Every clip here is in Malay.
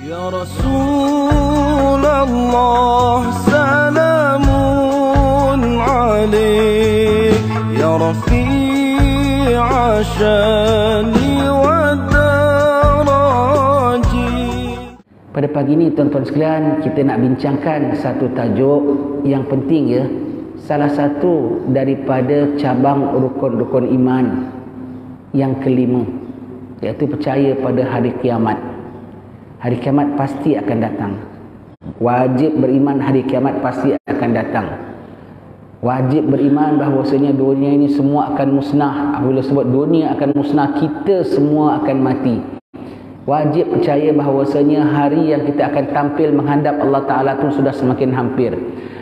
Ya Rasulullah, salamun alaik, ya Rafi'a syani wa daraji. Pada pagi ini tuan-tuan sekalian, kita nak bincangkan satu tajuk yang penting ya. Salah satu daripada cabang rukun-rukun iman yang kelima, iaitu percaya pada hari kiamat. Hari kiamat pasti akan datang. Wajib beriman hari kiamat pasti akan datang. Wajib beriman bahawasanya dunia ini semua akan musnah. Apabila sebut dunia akan musnah, kita semua akan mati. Wajib percaya bahawasanya hari yang kita akan tampil menghadap Allah Ta'ala itu sudah semakin hampir.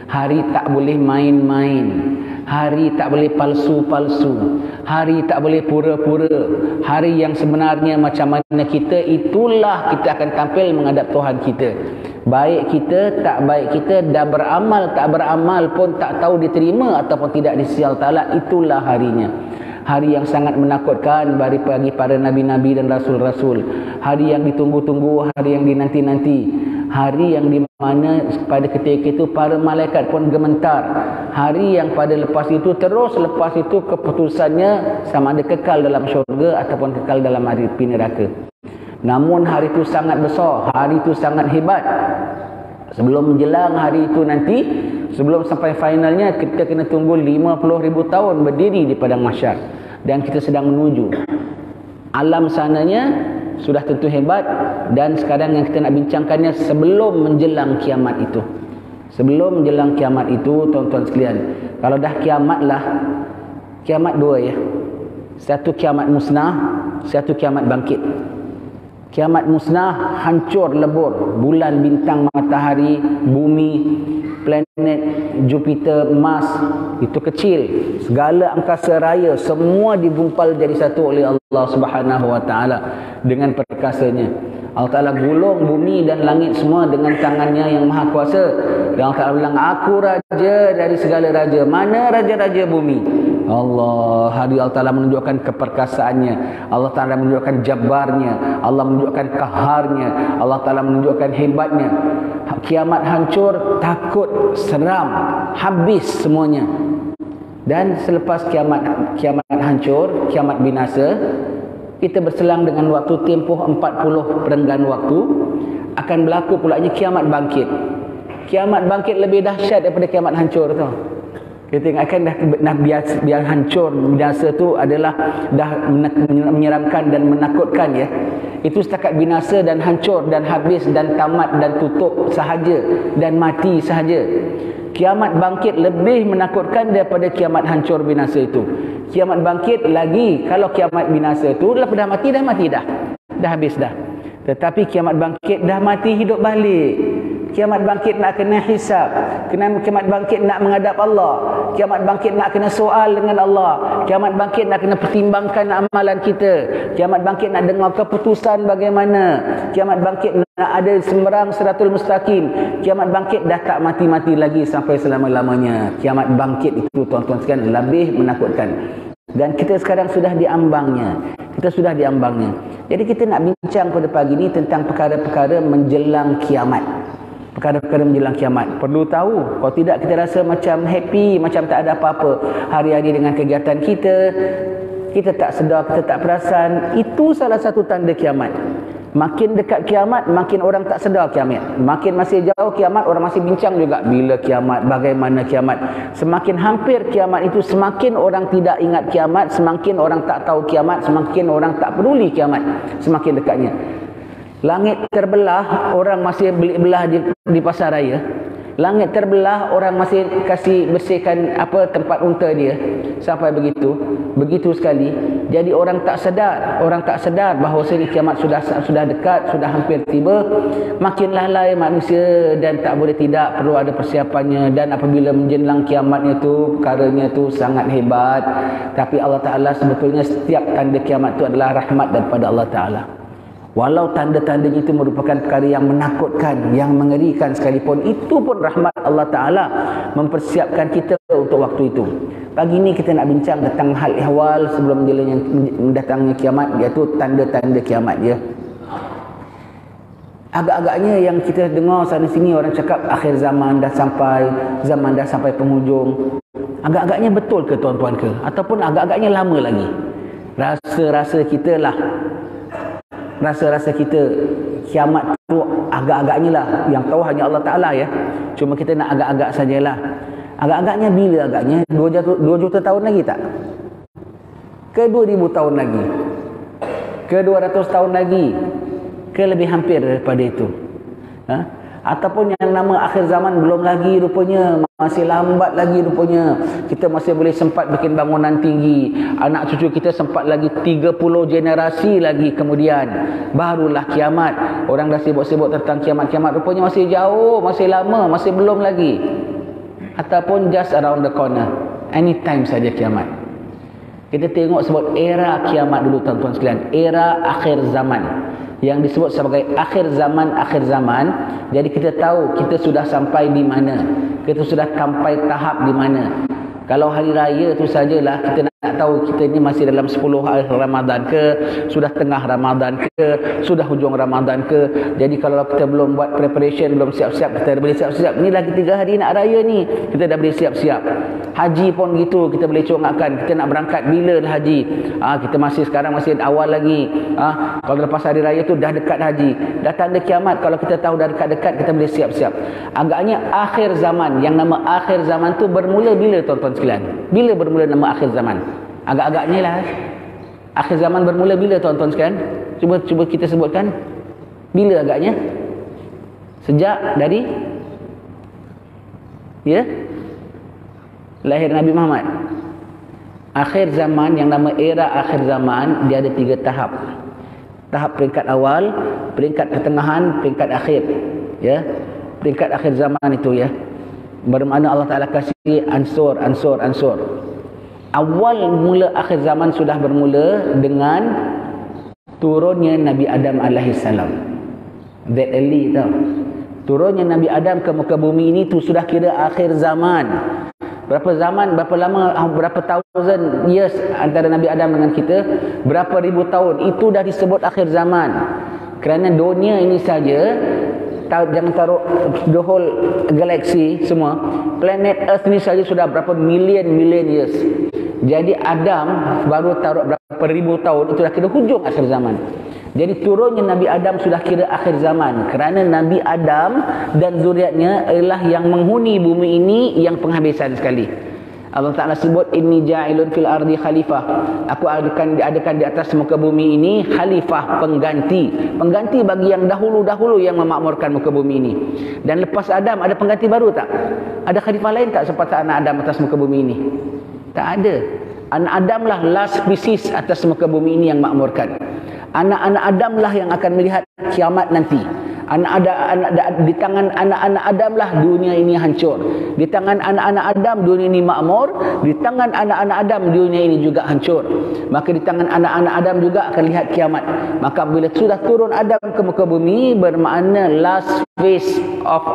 Hari tak boleh main-main. Hari tak boleh palsu-palsu. Hari tak boleh pura-pura. Hari yang sebenarnya macam mana kita, itulah kita akan tampil menghadap Tuhan kita. Baik kita, tak baik kita, dah beramal, tak beramal pun tak tahu diterima ataupun tidak di sisi Allah Ta'ala, itulah harinya. Hari yang sangat menakutkan bagi para nabi-nabi dan rasul-rasul. Hari yang ditunggu-tunggu, hari yang dinanti-nanti. Hari yang di mana pada ketika itu para malaikat pun gementar. Hari yang pada lepas itu, terus lepas itu keputusannya sama ada kekal dalam syurga ataupun kekal dalam api neraka. Namun hari itu sangat besar, hari itu sangat hebat. Sebelum menjelang hari itu nanti, sebelum sampai finalnya, kita kena tunggu 50,000 tahun berdiri di padang mahsyar. Dan kita sedang menuju alam sananya. Sudah tentu hebat. Dan sekarang yang kita nak bincangkannya sebelum menjelang kiamat itu. Sebelum menjelang kiamat itu, tuan-tuan sekalian, kalau dah kiamat lah, kiamat dua ya. Satu kiamat musnah, satu kiamat bangkit. Kiamat musnah, hancur lebur. Bulan, bintang, matahari, bumi, planet, Jupiter, Mars, itu kecil. Segala angkasa raya, semua digumpal jadi satu oleh Allah Subhanahu Wa Taala dengan perkasanya. Allah Ta'ala gulung bumi dan langit semua dengan tangannya yang maha kuasa. Dan Allah Ta'ala bilang, aku raja dari segala raja. Mana raja-raja bumi? Allah. Hari Allah Ta'ala menunjukkan keperkasaannya. Allah Ta'ala menunjukkan jabarnya. Allah menunjukkan kaharnya. Allah Ta'ala menunjukkan hebatnya. Kiamat hancur, takut, seram, habis semuanya. Dan selepas kiamat hancur, kiamat binasa, kita berselang dengan waktu tempoh 40 perenggan waktu, akan berlaku pulanya kiamat bangkit. Kiamat bangkit lebih dahsyat daripada kiamat hancur tu. Kita ingatkan dah biar hancur binasa tu adalah dah menyeramkan dan menakutkan ya. Itu setakat binasa dan hancur dan habis dan tamat dan tutup sahaja dan mati sahaja. Kiamat bangkit lebih menakutkan daripada kiamat hancur binasa itu. Kiamat bangkit lagi, kalau kiamat binasa itu dah mati dah. Dah habis dah. Tetapi kiamat bangkit dah mati hidup balik. Kiamat bangkit nak kena hisab. Kiamat bangkit nak menghadap Allah. Kiamat bangkit nak kena soal dengan Allah. Kiamat bangkit nak kena pertimbangkan amalan kita. Kiamat bangkit nak dengar keputusan bagaimana. Kiamat bangkit nak ada sembarang siratul mustaqim. Kiamat bangkit dah tak mati-mati lagi sampai selama-lamanya. Kiamat bangkit itu tuan-tuan sekalian lebih menakutkan. Dan kita sekarang sudah diambangnya. Jadi kita nak bincang pada pagi ini tentang perkara-perkara menjelang kiamat. Perkara-perkara menjelang kiamat. Perlu tahu. Kalau tidak kita rasa macam happy, macam tak ada apa-apa. Hari-hari dengan kegiatan kita, kita tak sedar, kita tak perasan. Itu salah satu tanda kiamat. Makin dekat kiamat, makin orang tak sedar kiamat. Makin masih jauh kiamat, orang masih bincang juga bila kiamat, bagaimana kiamat. Semakin hampir kiamat itu, semakin orang tidak ingat kiamat, semakin orang tak tahu kiamat, semakin orang tak peduli kiamat. Semakin dekatnya. Langit terbelah, orang masih beli belah di pasar raya. Langit terbelah, orang masih kasih bersihkan tempat unta dia. Sampai begitu sekali. Jadi orang tak sedar bahawa kiamat sudah dekat, sudah hampir tiba. Makin lalai manusia dan tak boleh tidak, perlu ada persiapannya. Dan apabila menjelang kiamatnya tu, perkaranya tu sangat hebat. Tapi Allah Ta'ala sebetulnya setiap tanda kiamat tu adalah rahmat daripada Allah Ta'ala. Walau tanda-tandanya itu merupakan perkara yang menakutkan, yang mengerikan sekalipun, itu pun rahmat Allah Ta'ala mempersiapkan kita untuk waktu itu. Pagi ini kita nak bincang tentang hal ihwal sebelum mendatangnya kiamat, iaitu tanda-tanda kiamat dia. Agak-agaknya yang kita dengar sana sini orang cakap akhir zaman dah sampai penghujung. Agak-agaknya betul ke tuan-tuan ke? Ataupun agak-agaknya lama lagi? Rasa-rasa kita kiamat tu agak-agaknya lah. Yang tahu hanya Allah Ta'ala ya. Cuma kita nak agak-agak sajalah. Agak-agaknya bila agaknya? 2 juta tahun lagi tak? Ke 2000 tahun lagi? Ke 200 tahun lagi? Ke lebih hampir daripada itu? Ataupun yang nama akhir zaman belum lagi rupanya, masih lambat lagi rupanya. Kita masih boleh sempat bikin bangunan tinggi, anak cucu kita sempat lagi 30 generasi lagi kemudian barulah kiamat. Orang dah sibuk-sibuk tentang kiamat-kiamat, rupanya masih jauh, masih lama, masih belum lagi. Ataupun just around the corner, anytime saja kiamat. Kita tengok sebut era kiamat dulu tuan-tuan sekalian, era akhir zaman yang disebut sebagai akhir zaman. Jadi kita tahu kita sudah sampai di mana, kita sudah sampai tahap di mana. Kalau hari raya tu sajalah kita nak tahu kita ni masih dalam 10 hari Ramadan ke, sudah tengah Ramadan ke, sudah hujung Ramadan ke. Jadi kalau kita belum buat preparation, belum siap-siap, kita dah boleh siap-siap. Ni lagi 3 hari nak raya ni, kita dah boleh siap-siap. Haji pun gitu, kita boleh congakkan. Kita nak berangkat bila dah haji? Kita masih sekarang masih awal lagi. Kalau lepas hari raya tu dah dekat haji, dah tanda kiamat. Kalau kita tahu dah dekat-dekat, kita boleh siap-siap. Agaknya akhir zaman, yang nama akhir zaman tu bermula bila tuan-tuan sekalian? Bila bermula nama akhir zaman? Agak-agaknya lah. Akhir zaman bermula bila tuan-tuan sekalian? Cuba kita sebutkan. Bila agaknya? Sejak dari lahir Nabi Muhammad. Akhir zaman, yang nama era akhir zaman, dia ada 3 tahap. Tahap peringkat awal, peringkat pertengahan, peringkat akhir. Peringkat akhir zaman itu bermakna Allah Ta'ala kasih ansur. Awal mula akhir zaman sudah bermula dengan turunnya Nabi Adam alaihissalam. That early tau. Turunnya Nabi Adam ke muka bumi ini tu sudah kira akhir zaman. Berapa zaman, berapa lama, berapa thousand years antara Nabi Adam dengan kita, berapa ribu tahun, itu dah disebut akhir zaman. Kerana dunia ini saja, jangan taruh the whole galaxy semua, planet Earth ni saja sudah berapa million years. Jadi Adam baru taruh berapa ribu tahun, itu dah kira hujung akhir zaman. Jadi turunnya Nabi Adam sudah kira akhir zaman, kerana Nabi Adam dan zuriatnya ialah yang menghuni bumi ini yang penghabisan sekali. Allah Ta'ala sebut, inni ja'ilun fil ardi khalifah. Aku adakan di atas muka bumi ini khalifah, pengganti bagi yang dahulu-dahulu yang memakmurkan muka bumi ini. Dan lepas Adam ada pengganti baru tak? Ada khalifah lain tak seperti anak Adam atas muka bumi ini? Tak ada. Anak Adam lah last species atas muka bumi ini yang makmurkan. Anak-anak Adam lah yang akan melihat kiamat nanti. Di tangan anak-anak Adam lah dunia ini hancur. Di tangan anak-anak Adam dunia ini makmur. Di tangan anak-anak Adam dunia ini juga hancur. Maka di tangan anak-anak Adam juga akan lihat kiamat. Maka bila sudah turun Adam ke muka bumi, bermakna last phase of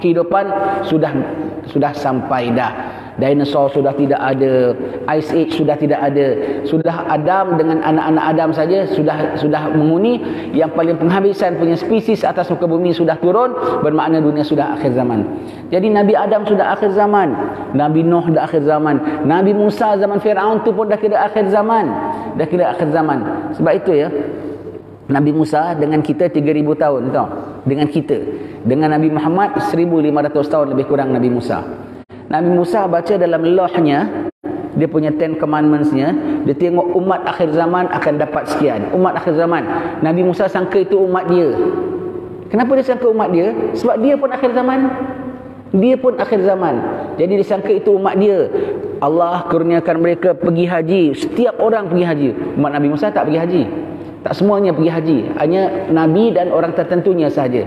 kehidupan sudah sampai dah. Dinosaur sudah tidak ada, Ice Age sudah tidak ada. Sudah Adam dengan anak-anak Adam saja sudah menghuni. Yang paling penghabisan punya spesies atas muka bumi sudah turun, bermakna dunia sudah akhir zaman. Jadi Nabi Adam sudah akhir zaman, Nabi Nuh dah akhir zaman, Nabi Musa zaman Firaun tu pun dah kira akhir zaman. Sebab itu Nabi Musa dengan kita 3000 tahun tau. Dengan Nabi Muhammad 1500 tahun lebih kurang Nabi Musa. Nabi Musa baca dalam lawhnya, dia punya 10 commandments-nya, dia tengok umat akhir zaman akan dapat sekian. Umat akhir zaman. Nabi Musa sangka itu umat dia. Kenapa dia sangka umat dia? Sebab dia pun akhir zaman. Jadi dia sangka itu umat dia. Allah kurniakan mereka pergi haji. Setiap orang pergi haji. Umat Nabi Musa tak pergi haji. Tak semuanya pergi haji. Hanya Nabi dan orang tertentunya sahaja.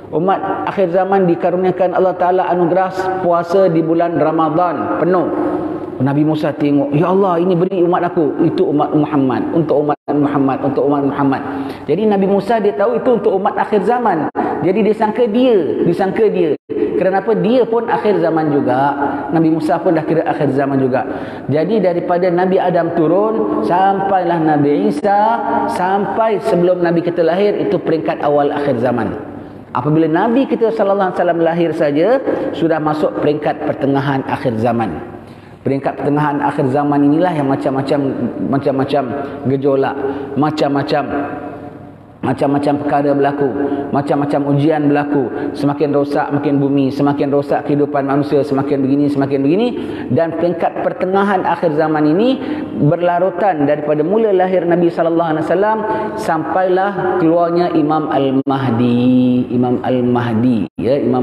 Umat akhir zaman dikaruniakan Allah Ta'ala anugerah puasa di bulan Ramadan penuh. Nabi Musa tengok, ya Allah, ini beri umat aku. Itu umat Muhammad. Untuk umat Muhammad. Jadi Nabi Musa dia tahu itu untuk umat akhir zaman. Jadi dia sangka dia. Kenapa? Dia pun akhir zaman juga. Nabi Musa pun dah kira akhir zaman juga. Jadi daripada Nabi Adam turun sampailah Nabi Isa, sampai sebelum Nabi kita lahir, itu peringkat awal akhir zaman. Apabila Nabi kita sallallahu alaihi wasallam lahir saja, sudah masuk peringkat pertengahan akhir zaman. Peringkat pertengahan akhir zaman inilah yang macam-macam gejolak, macam-macam perkara berlaku, macam-macam ujian berlaku. Semakin rosak makin bumi, semakin rosak kehidupan manusia, semakin begini. Dan peringkat pertengahan akhir zaman ini berlarutan daripada mula lahir Nabi sallallahu alaihi wasallam sampailah keluarnya Imam Al-Mahdi. Imam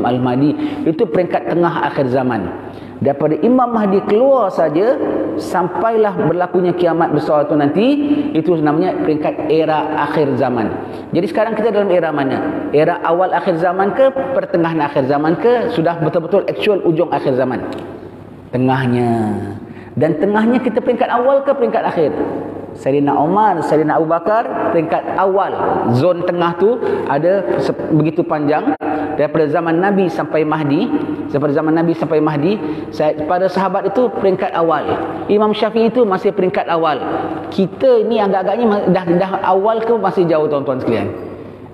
Al-Mahdi itu peringkat tengah akhir zaman. Daripada Imam Mahdi keluar saja sampailah berlakunya kiamat besar itu nanti, itu namanya peringkat era akhir zaman. Jadi sekarang kita dalam era mana? Era awal akhir zaman ke, pertengahan akhir zaman ke, sudah betul-betul actual ujung akhir zaman? Tengahnya. Dan tengahnya kita peringkat awal ke peringkat akhir? Sayyidina Umar, Sayyidina Abu Bakar, peringkat awal. Zon tengah tu ada begitu panjang daripada zaman Nabi sampai Mahdi. Pada sahabat itu peringkat awal. Imam Syafi'i itu masih peringkat awal. Kita ni agak-agaknya dah awal ke masih jauh tuan-tuan sekalian.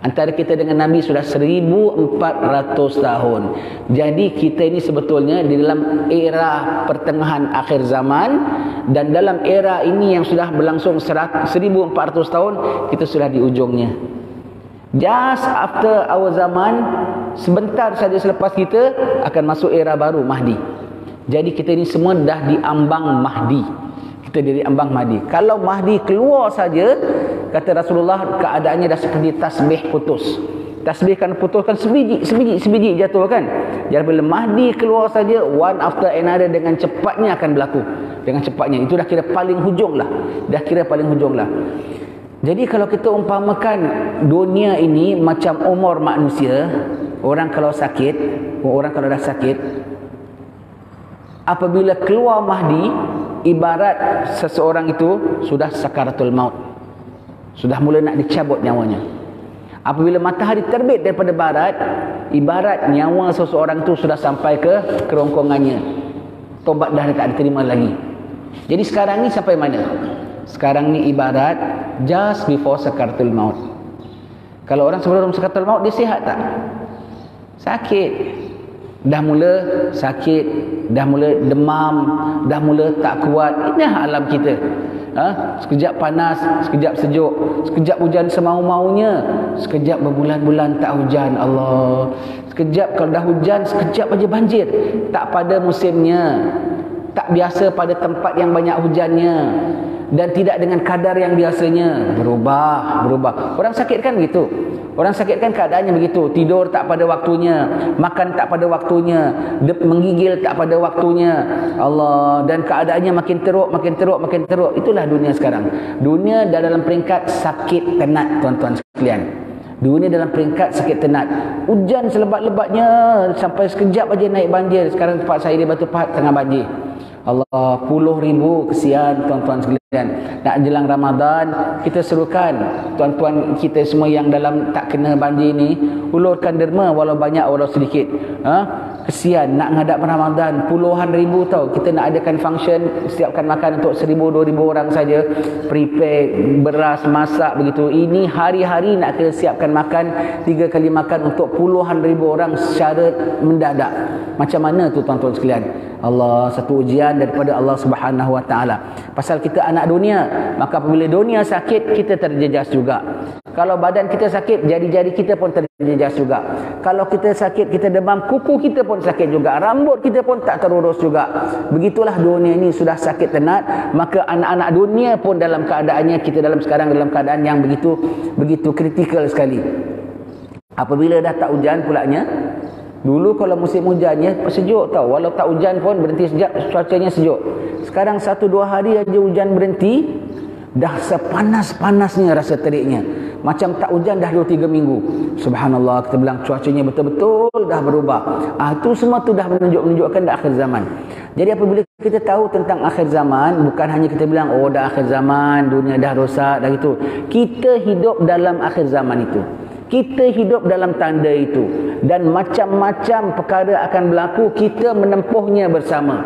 Antara kita dengan Nabi sudah 1400 tahun. Jadi kita ini sebetulnya di dalam era pertengahan akhir zaman, dan dalam era ini yang sudah berlangsung 1400 tahun, kita sudah di ujungnya. Just after our zaman, sebentar saja selepas kita akan masuk era baru Mahdi. Jadi kita ini semua dah di ambang Mahdi. Kita dari ambang Mahdi. Kalau Mahdi keluar saja, kata Rasulullah, keadaannya dah seperti tasbih putus. Tasbih kan putus kan sebiji jatuh kan. Jadi bila Mahdi keluar saja, one after another dengan cepatnya akan berlaku. Dengan cepatnya. Itu dah kira paling hujung lah. Jadi kalau kita umpamakan dunia ini macam umur manusia, orang kalau dah sakit, apabila keluar Mahdi, ibarat seseorang itu sudah sakaratul maut, sudah mula nak dicabut nyawanya. Apabila matahari terbit daripada barat, ibarat nyawa seseorang itu sudah sampai ke kerongkongannya, tobat dah tak diterima lagi. Jadi sekarang ni sampai mana? Sekarang ni ibarat just before sakaratul maut. Kalau orang sebelum sakaratul maut, dia sihat tak? Sakit. Dah mula sakit, dah mula demam, dah mula tak kuat. Inilah alam kita. Sekejap panas, sekejap sejuk, sekejap hujan semau-maunya, sekejap berbulan-bulan tak hujan. Allah. Sekejap kalau dah hujan, sekejap aja banjir. Tak pada musimnya. Tak biasa pada tempat yang banyak hujannya. Dan tidak dengan kadar yang biasanya. Berubah. Orang sakit kan begitu. Orang sakit kan keadaannya begitu. Tidur tak pada waktunya, makan tak pada waktunya, menggigil tak pada waktunya. Allah. Dan keadaannya makin teruk. Itulah dunia sekarang. Dunia dalam peringkat sakit tenat, tuan-tuan sekalian. Dunia dalam peringkat sakit tenat. Hujan selebat-lebatnya sampai sekejap aja naik banjir. Sekarang tempat saya di Batu Pahat tengah banjir. Allah, puluh ribu, kesian tuan-tuan sekalian. Nak jelang Ramadan, kita serukan tuan-tuan kita semua yang dalam tak kena banjir ni, ulurkan derma walau banyak walau sedikit. Kesian nak menghadap Ramadan, puluhan ribu tau. Kita nak adakan function, siapkan makan untuk 1000-2000 orang saja, prepare beras, masak begitu. Ini hari-hari nak kena siapkan makan, 3 kali makan untuk puluhan ribu orang secara mendadak. Macam mana tu tuan-tuan sekalian? Allah, satu ujian daripada Allah Subhanahu Wa Taala. Pasal kita anak dunia, maka apabila dunia sakit, kita terjejas juga. Kalau badan kita sakit, jari-jari kita pun terjejas juga. Kalau kita sakit, kita demam, kuku kita pun sakit juga. Rambut kita pun tak terurus juga. Begitulah dunia ini sudah sakit tenat. Maka anak-anak dunia pun dalam keadaannya, kita sekarang dalam keadaan yang begitu kritikal sekali. Apabila dah tak hujan pulaknya, dulu kalau musim hujannya sejuk tau. Walau tak hujan pun berhenti sekejap, cuacanya sejuk. Sekarang 1-2 hari aja hujan berhenti, dah sepanas-panasnya rasa teriknya. Macam tak hujan dah 2-3 minggu. Subhanallah, kita bilang cuacanya betul-betul dah berubah. Itu semua tu dah menunjukkan dah akhir zaman. Jadi apabila kita tahu tentang akhir zaman, bukan hanya kita bilang dah akhir zaman, dunia dah rosak dah gitu. Kita hidup dalam akhir zaman itu. Kita hidup dalam tanda itu. Dan macam-macam perkara akan berlaku. Kita menempuhnya bersama.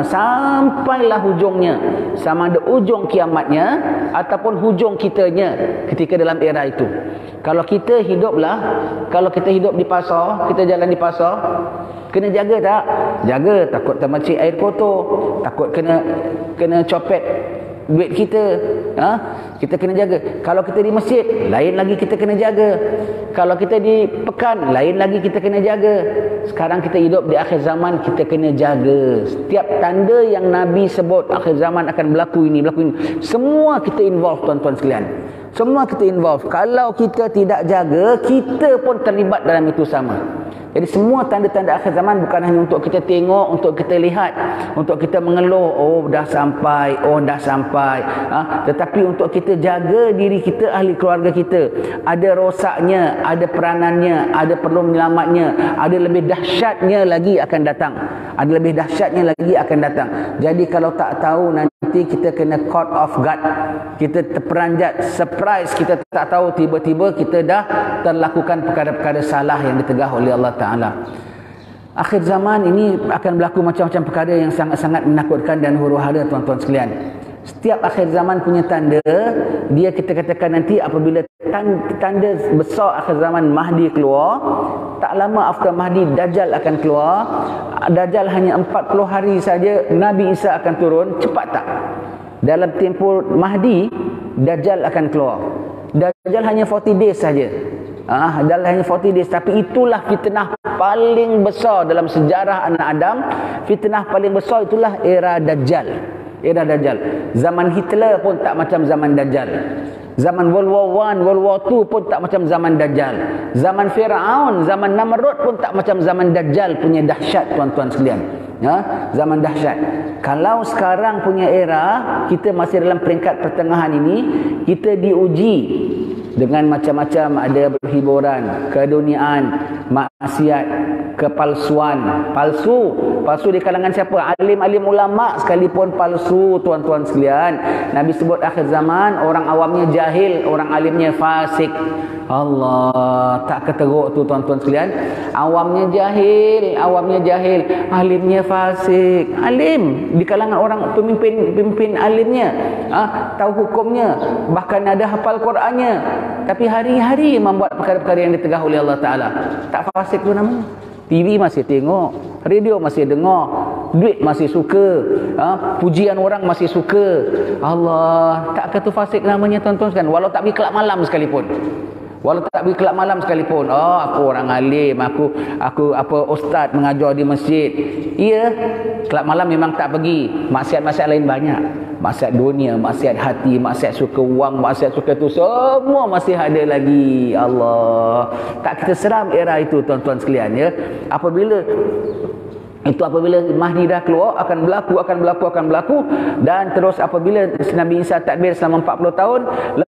Sampailah hujungnya. Sama ada hujung kiamatnya ataupun hujung kitanya ketika dalam era itu. Kalau kita hidup di pasar, kita jalan di pasar, kena jaga tak? Jaga, takut termacik air kotor, takut kena copet duit kita. Kita kena jaga. Kalau kita di masjid, lain lagi kita kena jaga. Kalau kita di pekan, lain lagi kita kena jaga. Sekarang kita hidup di akhir zaman, kita kena jaga. Setiap tanda yang Nabi sebut akhir zaman akan berlaku ini, semua kita involve, tuan-tuan sekalian. Semua kita involve. Kalau kita tidak jaga, kita pun terlibat dalam itu sama. Jadi semua tanda-tanda akhir zaman bukan hanya untuk kita tengok, untuk kita lihat, untuk kita mengeluh, oh dah sampai. Tetapi untuk kita jaga diri kita, ahli keluarga kita. Ada rosaknya, ada peranannya, ada perlu menyelamatnya, ada lebih dahsyatnya lagi akan datang. Jadi kalau tak tahu, nanti kita kena caught off guard. Kita terperanjat, surprise, kita tak tahu, tiba-tiba kita dah terlakukan perkara-perkara salah yang ditegah oleh Allah Ta'ala. Akhir zaman ini akan berlaku macam-macam perkara yang sangat-sangat menakutkan dan huru-hara, tuan-tuan sekalian. Setiap akhir zaman punya tanda. Dia kita katakan nanti apabila tanda besar akhir zaman Mahdi keluar, tak lama after Mahdi Dajjal akan keluar. Dajjal hanya 40 hari saja Nabi Isa akan turun. Cepat tak? Dalam tempoh Mahdi Dajjal akan keluar. Dajjal hanya 40 days saja. Dalam hanya 40 days. Tapi itulah fitnah paling besar dalam sejarah anak Adam. Fitnah paling besar itulah era Dajjal. Zaman Hitler pun tak macam zaman Dajjal. Zaman World War I, World War II pun tak macam zaman Dajjal. Zaman Fir'aun, zaman Namrud pun tak macam zaman Dajjal punya dahsyat, tuan-tuan sekalian. Zaman dahsyat. Kalau sekarang punya era, kita masih dalam peringkat pertengahan ini, kita diuji dengan macam-macam, ada berhiburan, keduniaan, maksiat, kepalsuan, palsu di kalangan siapa? Alim-alim ulama sekalipun palsu, tuan-tuan sekalian. Nabi sebut akhir zaman, orang awamnya jahil, orang alimnya fasik. Allah, tak keteruk tu, tuan-tuan sekalian. Awamnya jahil, alimnya fasik. Alim di kalangan orang pemimpin alimnya, tahu hukumnya, bahkan ada hafal Qurannya, tapi hari-hari membuat perkara-perkara yang ditegah oleh Allah Ta'ala. Tak fasik tu namanya. TV masih tengok, radio masih dengar, duit masih suka, pujian orang masih suka. Allah, tak kata fasik namanya, tuan-tuan sekalian. Walau tak pergi kelab malam sekalipun. Aku orang alim, aku ustaz mengajar di masjid. Ya, kelab malam memang tak pergi. Maksiat-maksiat lain banyak. Maksiat dunia, maksiat hati, maksiat suka wang, maksiat suka tu, semua masih ada lagi. Allah, tak kita seram era itu, tuan-tuan sekalian, ya. Apabila Mahdi dah keluar, akan berlaku, dan terus apabila Nabi Isa takbir selama 40 tahun,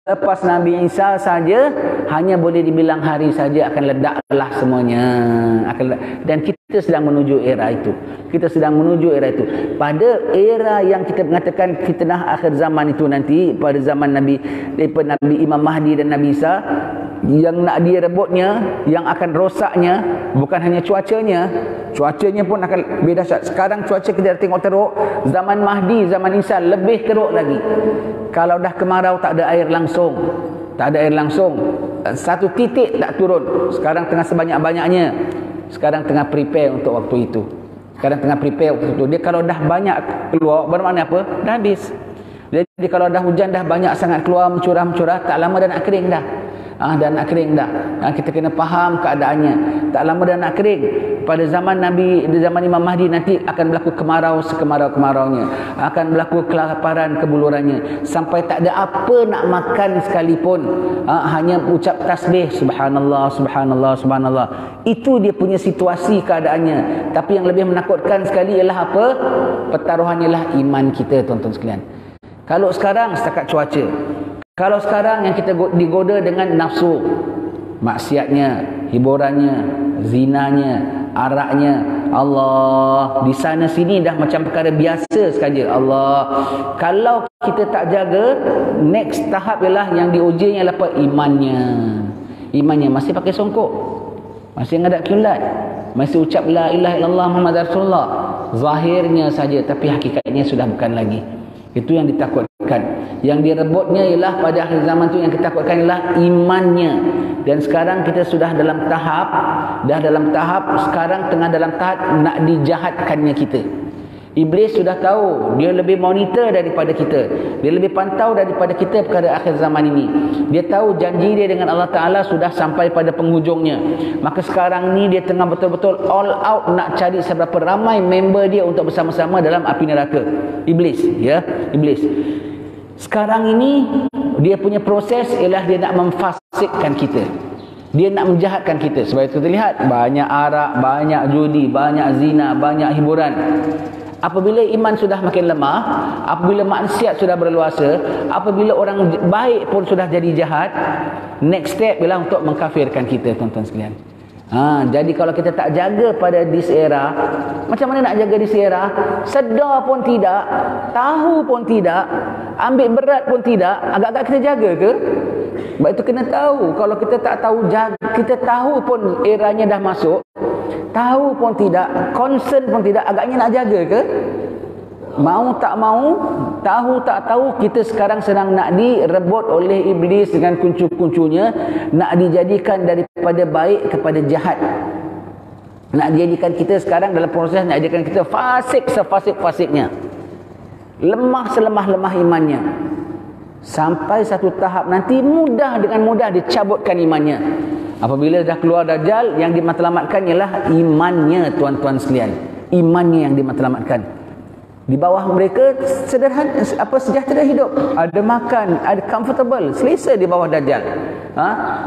lepas Nabi Isa saja, hanya boleh dibilang hari saja akan ledaklah semuanya. Dan kita sedang menuju era itu. Pada era yang kita mengatakan fitnah akhir zaman itu nanti, pada zaman Nabi Imam Mahdi dan Nabi Isa, yang nak direbutnya, yang akan rosaknya bukan hanya cuacanya pun akan beda. Sekarang cuaca kita tengok teruk. Zaman Mahdi, zaman Isa lebih teruk lagi. Kalau dah kemarau tak ada air langsung, satu titik tak turun. Sekarang tengah sebanyak-banyaknya. Sekarang tengah prepare untuk waktu itu. Dia kalau dah banyak keluar, bermakna apa? Dah habis. Jadi kalau dah hujan dah banyak sangat keluar, mencurah, tak lama dah nak kering dah. Kita kena faham keadaannya. Tak lama dah nak kering. Pada zaman zaman Imam Mahdi nanti akan berlaku kemarau sekemarau-kemaraunya. Akan berlaku kelaparan, kebulurannya. Sampai tak ada apa nak makan sekalipun. Hanya ucap tasbih, subhanallah, subhanallah, subhanallah. Itu dia punya situasi keadaannya. Tapi yang lebih menakutkan sekali ialah apa? Pertaruhannya lah iman kita, tuan-tuan sekalian. Kalau sekarang setakat cuaca. Kalau sekarang yang kita digoda dengan nafsu, maksiatnya, hiburannya, zinanya, araknya, Allah, di sana sini dah macam perkara biasa saja. Allah, kalau kita tak jaga, next tahap ialah yang diujinya ialah apa? Imannya masih pakai songkok, masih ngadap kiblat, masih ucap la ilaha illallah Muhammad Rasulullah, zahirnya saja, tapi hakikatnya sudah bukan lagi. Itu yang ditakutkan. Yang direbutnya ialah pada akhir zaman tu yang ditakutkan ialah imannya. Dan sekarang kita sudah dalam tahap sekarang tengah dalam tahap nak dijahatkannya kita. Iblis sudah tahu, dia lebih monitor daripada kita, dia lebih pantau daripada kita perkara akhir zaman ini. Dia tahu janji dia dengan Allah Ta'ala sudah sampai pada penghujungnya. Maka sekarang ni dia tengah betul-betul all out nak cari seberapa ramai member dia untuk bersama-sama dalam api neraka. Iblis, ya, Iblis. Sekarang ini dia punya proses ialah dia nak memfasikkan kita. Dia nak menjahatkan kita. Sebab itu kita lihat banyak arak, banyak judi, banyak zina, banyak hiburan. Apabila iman sudah makin lemah, apabila maksiat sudah berluasa, apabila orang baik pun sudah jadi jahat, next step ialah untuk mengkafirkan kita, tuan-tuan sekalian. Jadi kalau kita tak jaga pada this era, macam mana nak jaga this era? Sedar pun tidak, tahu pun tidak, ambil berat pun tidak, agak-agak kita jaga ke? Sebab itu kena tahu. Kalau kita tak tahu jaga, kita tahu pun eranya dah masuk, tahu pun tidak, concern pun tidak, agaknya nak jaga ke? Mau tak mau, tahu tak tahu, kita sekarang sedang nak direbut oleh iblis dengan kuncu-kuncunya, nak dijadikan daripada baik kepada jahat. Nak dijadikan kita sekarang dalam proses nak jadikan kita fasik sefasik-fasiknya, lemah selemah-lemah imannya. Sampai satu tahap nanti dengan mudah dicabutkan imannya. Apabila dah keluar Dajjal, yang dimatlamatkan ialah imannya, tuan-tuan sekalian. Imannya yang dimatlamatkan. Di bawah mereka sederhana, sejahtera hidup, ada makan, ada comfortable, selesa di bawah Dajjal.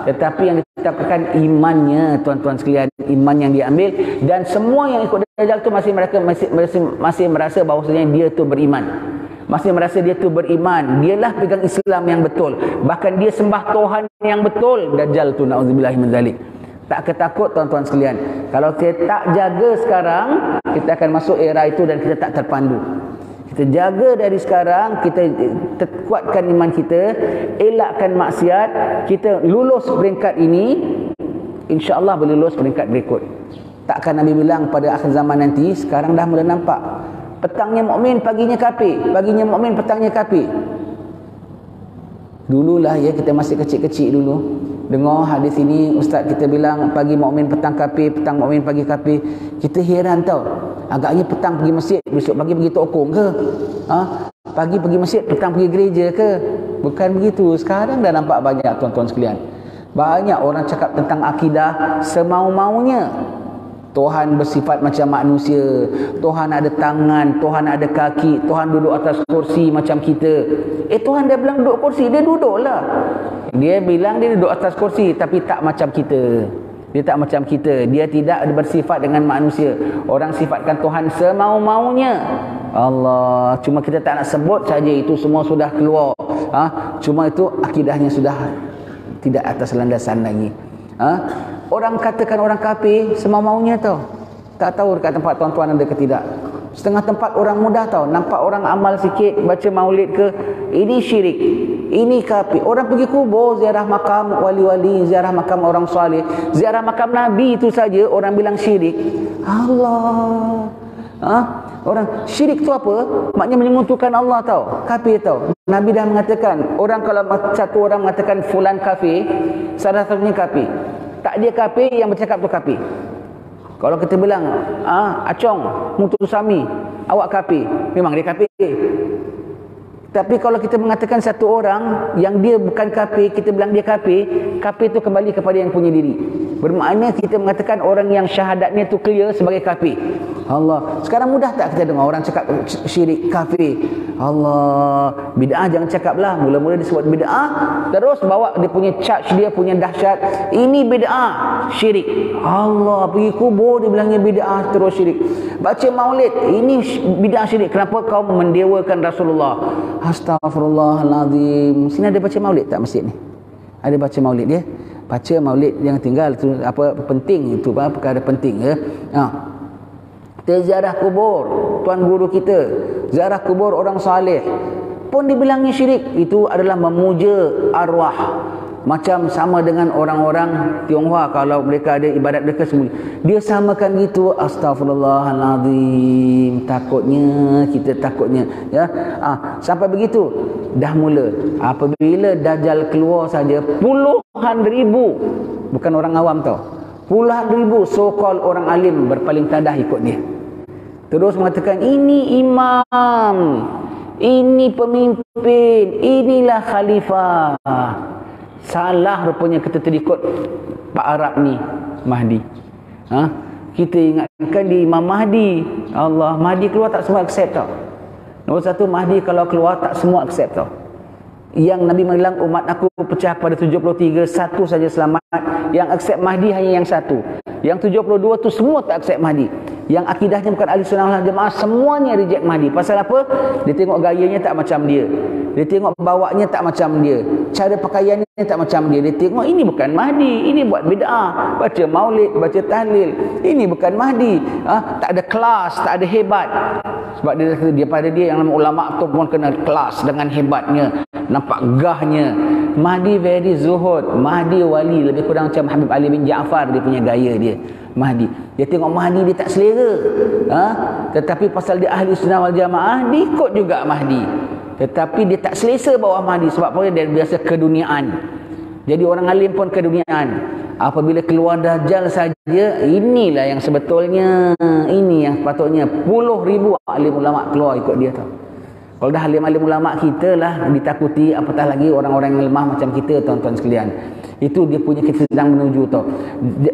Tetapi yang ditakutkan imannya, tuan-tuan sekalian, iman yang diambil. Dan semua yang ikut Dajjal tu masih merasa bahawasanya dia tu beriman. Masih merasa dia tu beriman, dialah pegang Islam yang betul, bahkan dia sembah Tuhan yang betul. Dajjal tu, na'udzubillah min zalik. Tak ketakut, tuan-tuan sekalian. Kalau kita tak jaga sekarang, kita akan masuk era itu dan kita tak terpandu. Kita jaga dari sekarang, kita kuatkan iman kita, elakkan maksiat, kita lulus peringkat ini, insya-Allah boleh lulus peringkat berikut. Takkan Nabi bilang pada akhir zaman nanti, sekarang dah mula nampak. Petangnya mukmin, paginya kafir. Paginya mukmin, petangnya kafir. Dululah ya, kita masih kecil-kecil dulu, dengar hadis ini, ustaz kita bilang pagi mukmin, petang kafir, petang mukmin, pagi kafir. Kita heran tau. Agaknya petang pergi masjid, besok pagi pergi tokong ke? Pagi pergi masjid, petang pergi gereja ke? Bukan begitu. Sekarang dah nampak banyak, tuan-tuan sekalian. Banyak orang cakap tentang akidah semau-maunya. Tuhan bersifat macam manusia, Tuhan ada tangan, Tuhan ada kaki, Tuhan duduk atas kursi macam kita. Tuhan dia bilang duduk kursi, dia duduklah. Dia bilang dia duduk atas kursi, tapi tak macam kita. Dia tak macam kita. Dia tidak bersifat dengan manusia. Orang sifatkan Tuhan semau-maunya. Allah, cuma kita tak nak sebut saja, itu semua sudah keluar. Cuma itu akidahnya sudah tidak atas landasan lagi. Orang katakan orang kafir semau-maunya tau. Tak tahu dekat tempat tuan-tuan ada ke tidak. Setengah tempat orang mudah tau. Nampak orang amal sikit, baca maulid ke, ini syirik, ini kafir. Orang pergi kubur, ziarah makam wali-wali, ziarah makam orang salih, ziarah makam Nabi itu saja orang bilang syirik. Allah. Orang syirik tu apa? Maknanya menyengutukan Allah tau. Kafir tau. Nabi dah mengatakan, orang kalau satu orang mengatakan fulan kafir, salah satunya kafir. Tak dia kafir, yang bercakap tu kafir. Kalau kita bilang, Acong, Mutusami, awak kafir, memang dia kafir. Tapi kalau kita mengatakan satu orang yang dia bukan kafir, kita bilang dia kafir, kafir tu kembali kepada yang punya diri. Bermakna kita mengatakan orang yang syahadatnya tu clear sebagai kafir. Allah. Sekarang mudah tak kita dengar orang cakap syirik, kafir? Allah. Bid'ah jangan cakap lah. Mula-mula disebut bid'ah, terus bawa dia punya charge, dia punya dahsyat. Ini bid'ah, syirik. Allah. Pergi kubur dia bilangnya bid'ah, terus syirik. Baca maulid, ini bid'ah, syirik. Kenapa kau mendewakan Rasulullah? Astaghfirullahalazim. Sini ada baca maulid tak masjid ni? Ada baca maulid dia? Baca maulid yang tinggal tu apa penting, itu perkara penting ya. Kita ziarah kubur tuan guru kita, ziarah kubur orang saleh pun dibilangnya syirik. Itu adalah memuja arwah, Macam sama dengan orang-orang Tionghoa, kalau mereka ada ibadat mereka semula, dia samakan gitu. Astaghfirullahaladzim, takutnya ya. Sampai begitu dah mula. Apabila Dajjal keluar saja, puluhan ribu, bukan orang awam tau, puluhan ribu so-called orang alim berpaling tadah ikut dia, terus mengatakan ini imam, ini pemimpin, inilah khalifah. Salah rupanya kita terikut Pak Arab ni, Mahdi. Kita ingatkan di Imam Mahdi. Allah, Mahdi keluar tak semua accept tau. Nombor satu, Mahdi kalau keluar tak semua accept tau. Yang Nabi bilang umat aku pecah pada 73, satu saja selamat. Yang accept Mahdi hanya yang satu. Yang 72 tu semua tak accept Mahdi. Yang akidahnya bukan ahli sunnah wal jamaah, semuanya reject Mahdi. Pasal apa? Dia tengok gayanya tak macam dia. Dia tengok bawanya tak macam dia. Cara pakaiannya tak macam dia. Dia tengok ini bukan Mahdi, ini buat bid'ah, baca maulid, baca tahlil. Ini bukan Mahdi. Tak ada kelas, tak ada hebat. Sebab dia pada dia yang nama ulama tu pun kena kelas dengan hebatnya, nampak gahnya. Mahdi very zuhud, Mahdi wali, lebih kurang macam Habib Ali bin Ja'far dia punya gaya dia. Mahdi, dia tengok Mahdi dia tak selera, tetapi pasal dia ahli sunnah wal jamaah, dia ikut juga Mahdi. Tetapi dia tak selesa bawah Mahdi. Sebab apa? Dia biasa keduniaan. Jadi orang alim pun keduniaan. Apabila keluar Dajjal saja, inilah yang sebetulnya, ini yang sepatutnya puluh ribu alim ulama keluar ikut dia tau. Kalau dah alim-alim ulama kita lah ditakuti, apatah lagi orang-orang yang lemah macam kita, tuan-tuan sekalian. Itu dia punya, kita sedang menuju tau.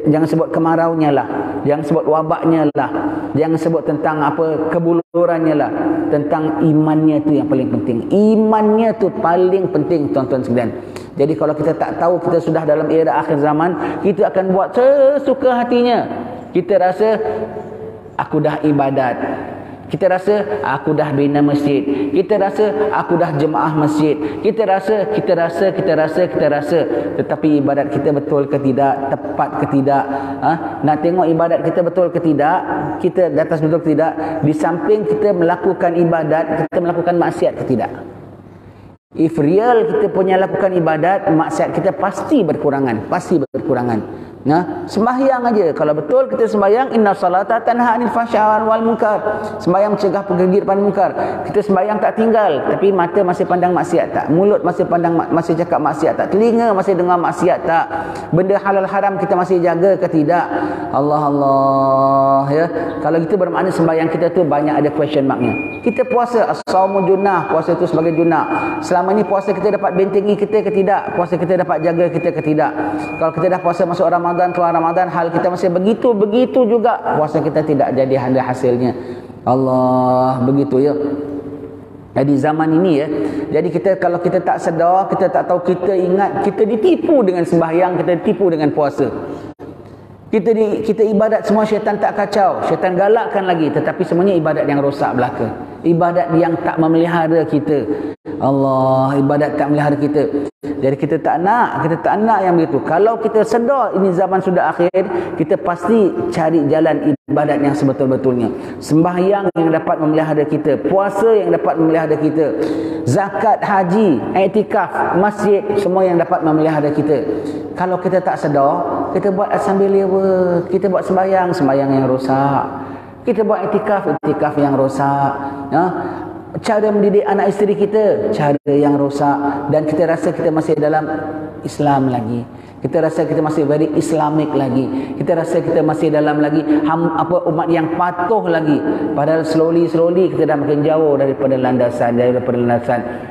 Jangan sebut kemaraunya lah, jangan sebut wabaknya lah, jangan sebut tentang apa kebulurannya lah, tentang imannya tu yang paling penting. Imannya tu paling penting, tuan-tuan sekalian. Jadi kalau kita tak tahu kita sudah dalam era akhir zaman, kita akan buat sesuka hatinya. Kita rasa aku dah ibadat, kita rasa aku dah bina masjid, kita rasa aku dah jemaah masjid, kita rasa, tetapi ibadat kita betul ke tidak, tepat ke tidak, nak tengok ibadat kita betul ke tidak, kita di atas betul ke tidak. Di samping kita melakukan ibadat, kita melakukan maksiat ke tidak. If real kita punya lakukan ibadat, maksiat kita pasti berkurangan, sembahyang aja, kalau betul kita sembahyang, inna salata tanha 'anil fahsya'i wal munkar, sembahyang mencegah pergi depan munkar. Kita sembahyang tak tinggal, tapi mata masih pandang maksiat tak, mulut masih pandang, masih cakap maksiat tak, telinga masih dengar maksiat tak, benda halal haram kita masih jaga ke tidak. Allah ya. Kalau kita bermakna sembahyang kita tu banyak ada question marknya. Kita puasa, as-saumu junnah, puasa itu sebagai junnah. Selama ni puasa kita dapat bentengi kita ke tidak? Puasa kita dapat jaga kita ke tidak? Kalau kita dah puasa masuk Ramadan, keluar Ramadan, hal kita masih begitu juga, puasa kita tidak jadi ada hasilnya. Allah, begitu ya. Jadi zaman ini ya, jadi kita kalau kita tak sedar, kita tak tahu, kita ingat kita ditipu dengan sembahyang, kita ditipu dengan puasa. Kita ibadat semua, syaitan tak kacau, syaitan galakkan lagi, tetapi semuanya ibadat yang rosak belaka, ibadat yang tak memelihara kita. Allah, ibadat tak memelihara kita. Jadi kita tak nak yang begitu. Kalau kita sedar ini zaman sudah akhir, kita pasti cari jalan ibadat yang sebetul-betulnya. Sembahyang yang dapat memelihara kita, puasa yang dapat memelihara kita, zakat, haji, iktikaf, masjid, semua yang dapat memelihara kita. Kalau kita tak sedar, kita buat sambil lewa, kita buat sembahyang yang rosak, kita buat iktikaf yang rosak, cara mendidik anak isteri kita, cara yang rosak, dan kita rasa kita masih dalam Islam lagi, kita rasa kita masih very Islamic lagi, kita rasa kita masih dalam lagi umat yang patuh lagi. Padahal slowly kita dah makin jauh daripada landasan.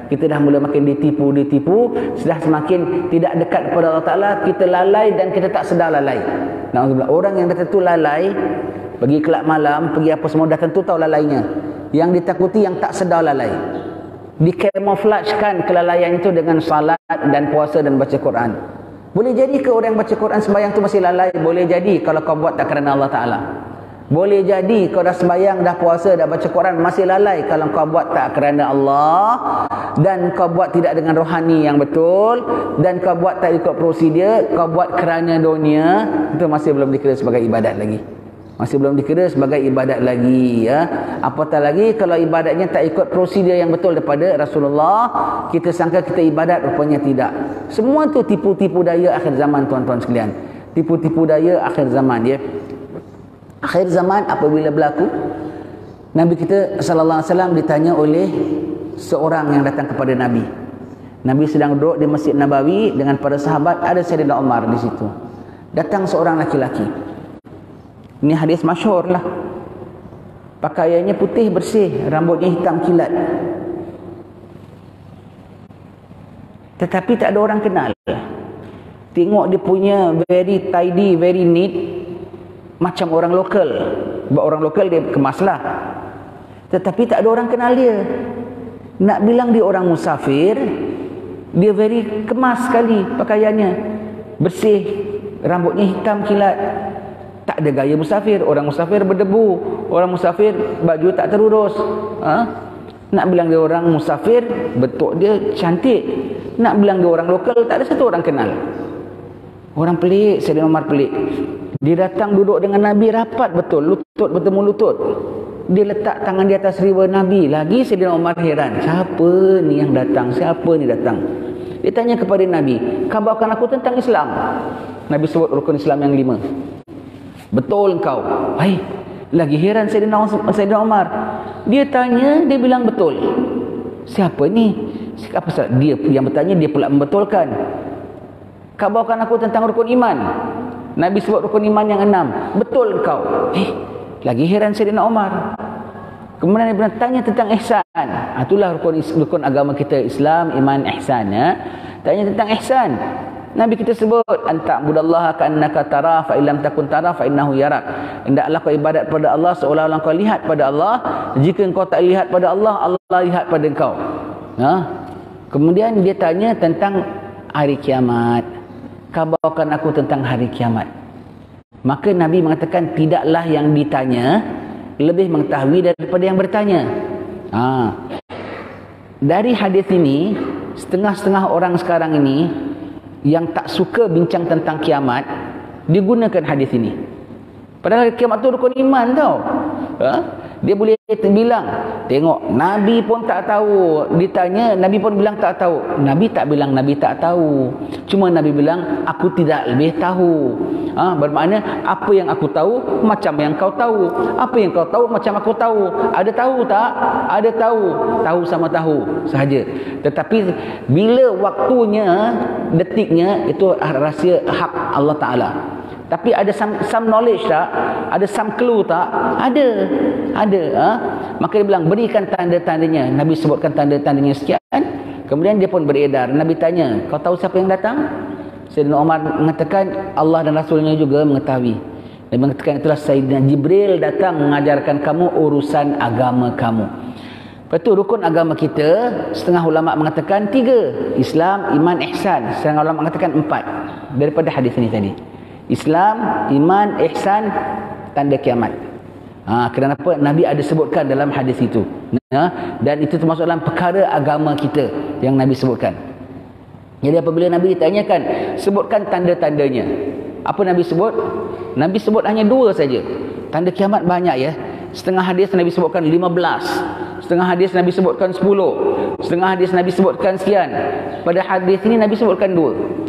Kita dah mula makin ditipu, sudah semakin tidak dekat kepada Allah Ta'ala. Kita lalai dan kita tak sedar lalai. Orang yang dah tentu lalai, pergi kelab malam, pergi apa semua, dah tentu tahu lalainya. Yang ditakuti yang tak sedar lalai. Dikamuflagekan kelalaian itu dengan salat dan puasa dan baca Quran. Boleh jadi ke orang yang baca Quran sembahyang tu masih lalai? Boleh jadi kalau kau buat tak kerana Allah Ta'ala. Boleh jadi kau dah sembahyang, dah puasa, dah baca Quran masih lalai kalau kau buat tak kerana Allah, dan kau buat tidak dengan rohani yang betul, dan kau buat tak ikut prosedur, kau buat kerana dunia, itu masih belum dikira sebagai ibadat lagi. Masih belum dikira sebagai ibadat lagi, ya. Apatah lagi kalau ibadatnya tak ikut prosedur yang betul daripada Rasulullah, kita sangka kita ibadat, rupanya tidak. Semua tu tipu-tipu daya akhir zaman, tuan-tuan sekalian. Tipu-tipu daya akhir zaman, ya. Akhir zaman apabila berlaku, Nabi kita sallallahu alaihi wasallam ditanya oleh seorang yang datang kepada Nabi. Nabi sedang duduk di Masjid Nabawi dengan para sahabat, ada Sayyidina Umar di situ. Datang seorang laki-laki. Ini hadis masyhur lah. Pakaiannya putih bersih, rambutnya hitam kilat. Tetapi tak ada orang kenal. Tengok dia punya very tidy, very neat, macam orang lokal. Sebab orang lokal dia kemaslah. Tetapi tak ada orang kenal dia. Nak bilang dia orang musafir, dia very kemas sekali pakaiannya. Bersih, rambutnya hitam kilat. Tak ada gaya musafir. Orang musafir berdebu, orang musafir baju tak terurus. Nak bilang dia orang musafir, bentuk dia cantik. Nak bilang dia orang lokal, tak ada satu orang kenal. Orang pelik, Sayyidina Umar pelik. Dia datang duduk dengan Nabi rapat betul, lutut bertemu lutut. Dia letak tangan di atas riba Nabi. Lagi Sayyidina Umar heran, siapa ni yang datang? Siapa ni datang? Dia tanya kepada Nabi, khabarkan aku tentang Islam. Nabi sebut rukun Islam yang 5. Betul engkau. Hai, lagi heran Sayyidina Umar. Dia tanya, dia bilang betul. Siapa ni? Apa salah? Dia yang bertanya, dia pula membetulkan. Khabarkan aku tentang rukun iman. Nabi sebut rukun iman yang 6. Betul engkau. Lagi heran Sayyidina Umar. Kemudian dia tanya tentang ihsan. Itulah rukun agama kita, Islam, iman, ihsan, ya. Tanya tentang ihsan. Nabi kita sebut, anta'budallaha ka'annaka tara fa illam takun tara fa innahu yarak. Hendaklah kau ibadat pada Allah seolah-olah kau lihat pada Allah. Jika engkau tak lihat pada Allah, Allah lihat pada engkau. Kemudian dia tanya tentang hari kiamat. Khabarkan aku tentang hari kiamat. Maka Nabi mengatakan, tidaklah yang ditanya lebih mengetahui daripada yang bertanya. Dari hadis ini, setengah-setengah orang sekarang ini yang tak suka bincang tentang kiamat, digunakan hadis ini. Padahal kiamat tu rukun iman tau. Dia boleh bilang, tengok Nabi pun tak tahu. Ditanya, Nabi pun bilang tak tahu. Nabi tak bilang Nabi tak tahu. Cuma Nabi bilang, aku tidak lebih tahu. Bermakna apa yang aku tahu macam yang kau tahu. Apa yang kau tahu macam aku tahu. Ada tahu tak? Ada tahu. Tahu sama tahu sahaja. Tetapi bila waktunya, detiknya, itu rahsia hak Allah Ta'ala. Tapi ada some knowledge tak? Ada some clue tak? Ada. Maka dia bilang, berikan tanda-tandanya. Nabi sebutkan tanda-tandanya sekian. Kemudian dia pun beredar. Nabi tanya, kau tahu siapa yang datang? Sayyidina Umar mengatakan, Allah dan Rasulnya juga mengetahui. Dia mengatakan, itulah Sayyidina Jibril datang mengajarkan kamu urusan agama kamu. Lepas tu rukun agama kita, setengah ulama mengatakan 3. Islam, iman, ihsan. Setengah ulama mengatakan 4. Daripada hadis ini tadi. Islam, iman, ihsan, tanda kiamat. Kenapa? Nabi ada sebutkan dalam hadis itu. Dan itu termasuk dalam perkara agama kita yang Nabi sebutkan. Jadi apabila Nabi ditanyakan, sebutkan tanda-tandanya. Apa Nabi sebut? Nabi sebut hanya 2 saja. Tanda kiamat banyak, ya. Setengah hadis Nabi sebutkan 15. Setengah hadis Nabi sebutkan 10. Setengah hadis Nabi sebutkan sekian. Pada hadis ini Nabi sebutkan 2.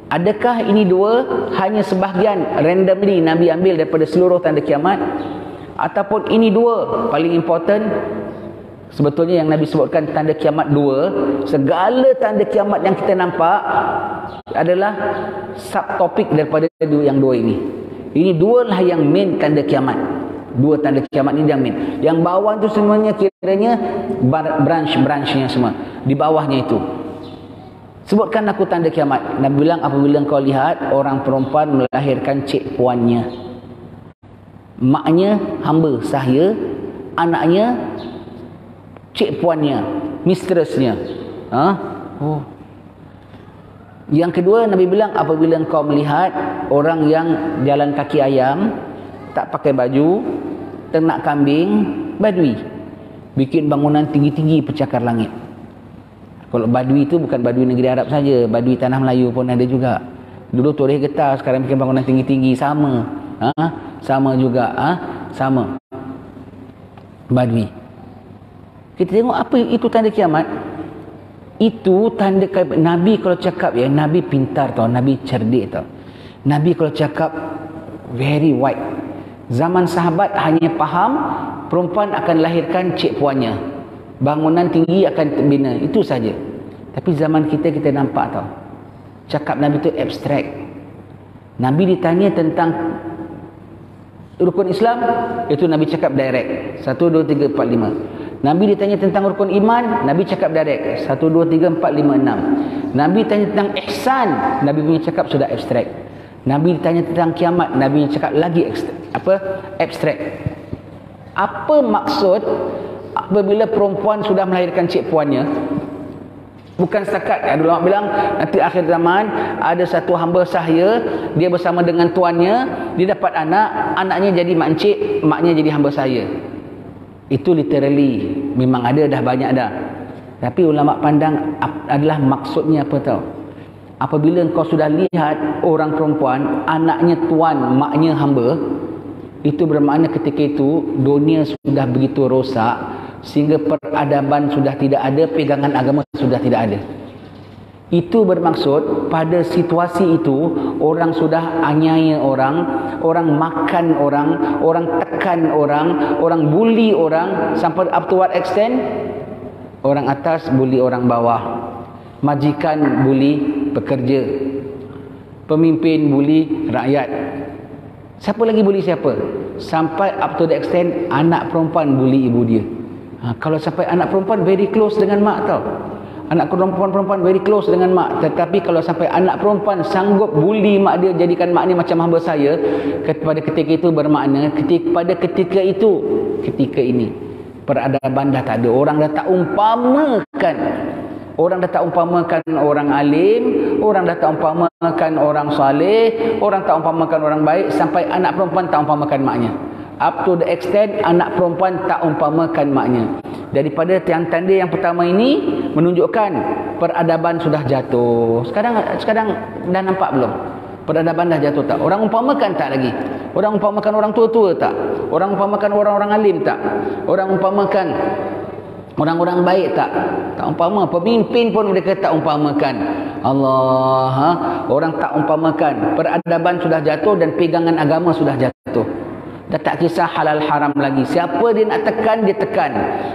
Adakah ini 2 hanya sebahagian randomly Nabi ambil daripada seluruh tanda kiamat? Ataupun ini 2 paling important? Sebetulnya yang Nabi sebutkan tanda kiamat 2. Segala tanda kiamat yang kita nampak adalah subtopik daripada yang 2 ini. Ini 2 lah yang main tanda kiamat. 2 tanda kiamat ini yang main. Yang bawah itu semuanya kiranya branch-branchnya semua. Di bawahnya itu. Sebutkan aku tanda kiamat. Nabi bilang, apabila kau lihat orang perempuan melahirkan cik puannya. Maknya hamba sahaya, anaknya cik puannya, mistressnya. Yang kedua, Nabi bilang, apabila kau melihat orang yang jalan kaki ayam, tak pakai baju, ternak kambing, badui, bikin bangunan tinggi-tinggi pecakar langit. Kalau badui itu bukan badui negeri Arab saja, badui tanah Melayu pun ada juga. Dulu toreh getah, sekarang bikin bangunan tinggi-tinggi, sama. Sama juga, sama. Badui. Kita tengok apa itu tanda kiamat. Itu tanda Nabi kalau cakap ya, Nabi pintar tau, Nabi cerdik tau. Nabi kalau cakap very wide. Zaman sahabat hanya faham perempuan akan lahirkan cik puannya, bangunan tinggi akan bina, itu saja. Tapi zaman kita nampak tau, cakap Nabi itu abstrak. Nabi ditanya tentang rukun Islam, itu Nabi cakap direct, 1, 2, 3, 4, 5. Nabi ditanya tentang rukun iman, Nabi cakap direct, 1, 2, 3, 4, 5, 6. Nabi tanya tentang ihsan, Nabi punya cakap sudah abstrak. Nabi ditanya tentang kiamat, Nabi cakap lagi abstrak. Apa maksud apabila perempuan sudah melahirkan cik puannya? Bukan setakat, ada ulama bilang nanti akhir zaman ada satu hamba sahaya, dia bersama dengan tuannya, dia dapat anak, anaknya jadi mak encik, maknya jadi hamba sahaya. Itu literally memang ada, dah banyak dah. Tapi ulama pandang adalah maksudnya apa tahu? Apabila kau sudah lihat orang perempuan, anaknya tuan, maknya hamba, itu bermakna ketika itu dunia sudah begitu rosak sehingga peradaban sudah tidak ada, pegangan agama sudah tidak ada. Itu bermaksud pada situasi itu orang sudah aniaya orang makan orang tekan orang bully orang, sampai up to what extent? Orang atas bully orang bawah, majikan bully pekerja, pemimpin bully rakyat. Siapa lagi bully siapa? Sampai up to the extent anak perempuan bully ibu dia. Kalau sampai anak perempuan very close dengan mak tau. Anak perempuan very close dengan mak. Tetapi kalau sampai anak perempuan sanggup bully mak dia, jadikan mak ni macam hamba saya, pada ketika itu bermakna pada ketika ini peradaban dah tak ada. Orang dah tak umpamakan. Orang dah tak umpamakan orang alim, orang dah tak umpamakan orang saleh, orang tak umpamakan orang baik, sampai anak perempuan tak umpamakan maknya. Up to the extent anak perempuan tak umpamakan maknya. Daripada tanda yang pertama ini menunjukkan peradaban sudah jatuh. Sekarang dah nampak belum? Peradaban dah jatuh tak? Orang umpamakan tak lagi? Orang umpamakan orang tua-tua tak? Orang umpamakan orang-orang alim tak? Orang umpamakan orang-orang baik tak? Tak umpama. Pemimpin pun mereka tak umpamakan. Allah, orang tak umpamakan. Peradaban sudah jatuh dan pegangan agama sudah jatuh. Dah tak kisah halal haram lagi. Siapa dia nak tekan, dia tekan.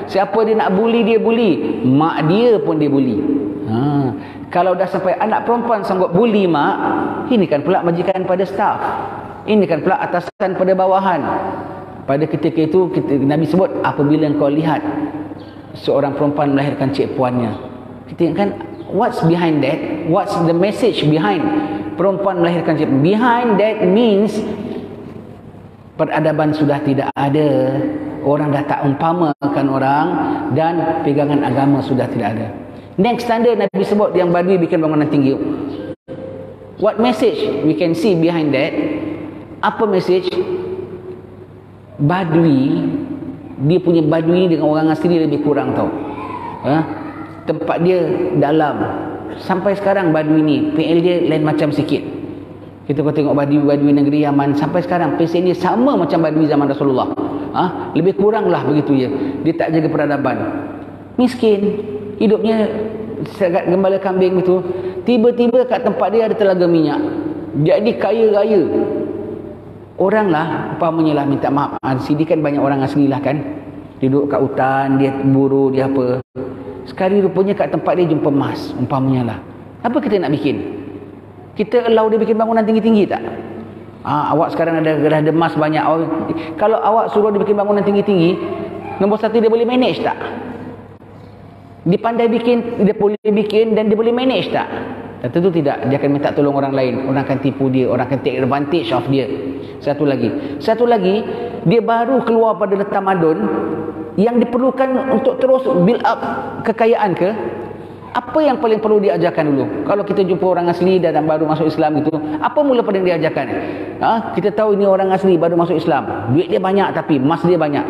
Siapa dia nak bully, dia bully. Mak dia pun dia bully. Kalau dah sampai anak perempuan sanggup bully mak, ini kan pula majikan pada staff. Ini kan pula atasan pada bawahan. Pada ketika itu Nabi sebut, apabila kau lihat seorang perempuan melahirkan cik puannya, kita ingatkan what's behind that? What's the message behind perempuan melahirkan cik? Behind that means peradaban sudah tidak ada, orang dah tak umpamakan orang, dan pegangan agama sudah tidak ada. Next tanda Nabi sebut yang Badui bikin bangunan tinggi. What message we can see behind that? Apa message? Badui, dia punya Badui dengan orang asli lebih kurang tau. Tempat dia dalam. Sampai sekarang Badui ni PL dia lain macam sikit. Kita kau tengok Badui negeri Yaman, sampai sekarang pesen dia sama macam Badui zaman Rasulullah. Lebih kurang lah begitu je. Dia tak jaga peradaban. Miskin, hidupnya segat gembala kambing itu. Tiba-tiba kat tempat dia ada telaga minyak. Jadi kaya raya. Orang lah, umpamanya lah minta maaf. Sini kan banyak orang asli lah kan. Dia duduk kat hutan, dia buru, dia apa. Sekali rupanya kat tempat dia jumpa emas, umpamanya lah. Apa kita nak bikin? Kita allow dia bikin bangunan tinggi-tinggi tak? Awak sekarang ada emas banyak. Kalau awak suruh dia bikin bangunan tinggi-tinggi, nombor satu dia boleh manage tak? Dia pandai bikin, dia boleh bikin dan dia boleh manage tak? Tentu tidak. Dia akan minta tolong orang lain. Orang akan tipu dia, orang akan take advantage of dia. Satu lagi, dia baru keluar pada tamadun yang diperlukan untuk terus build up kekayaan ke? Apa yang paling perlu diajarkan dulu? Kalau kita jumpa orang asli dan baru masuk Islam gitu, apa mula paling diajarkan? Kita tahu ini orang asli baru masuk Islam, duit dia banyak tapi emas dia banyak.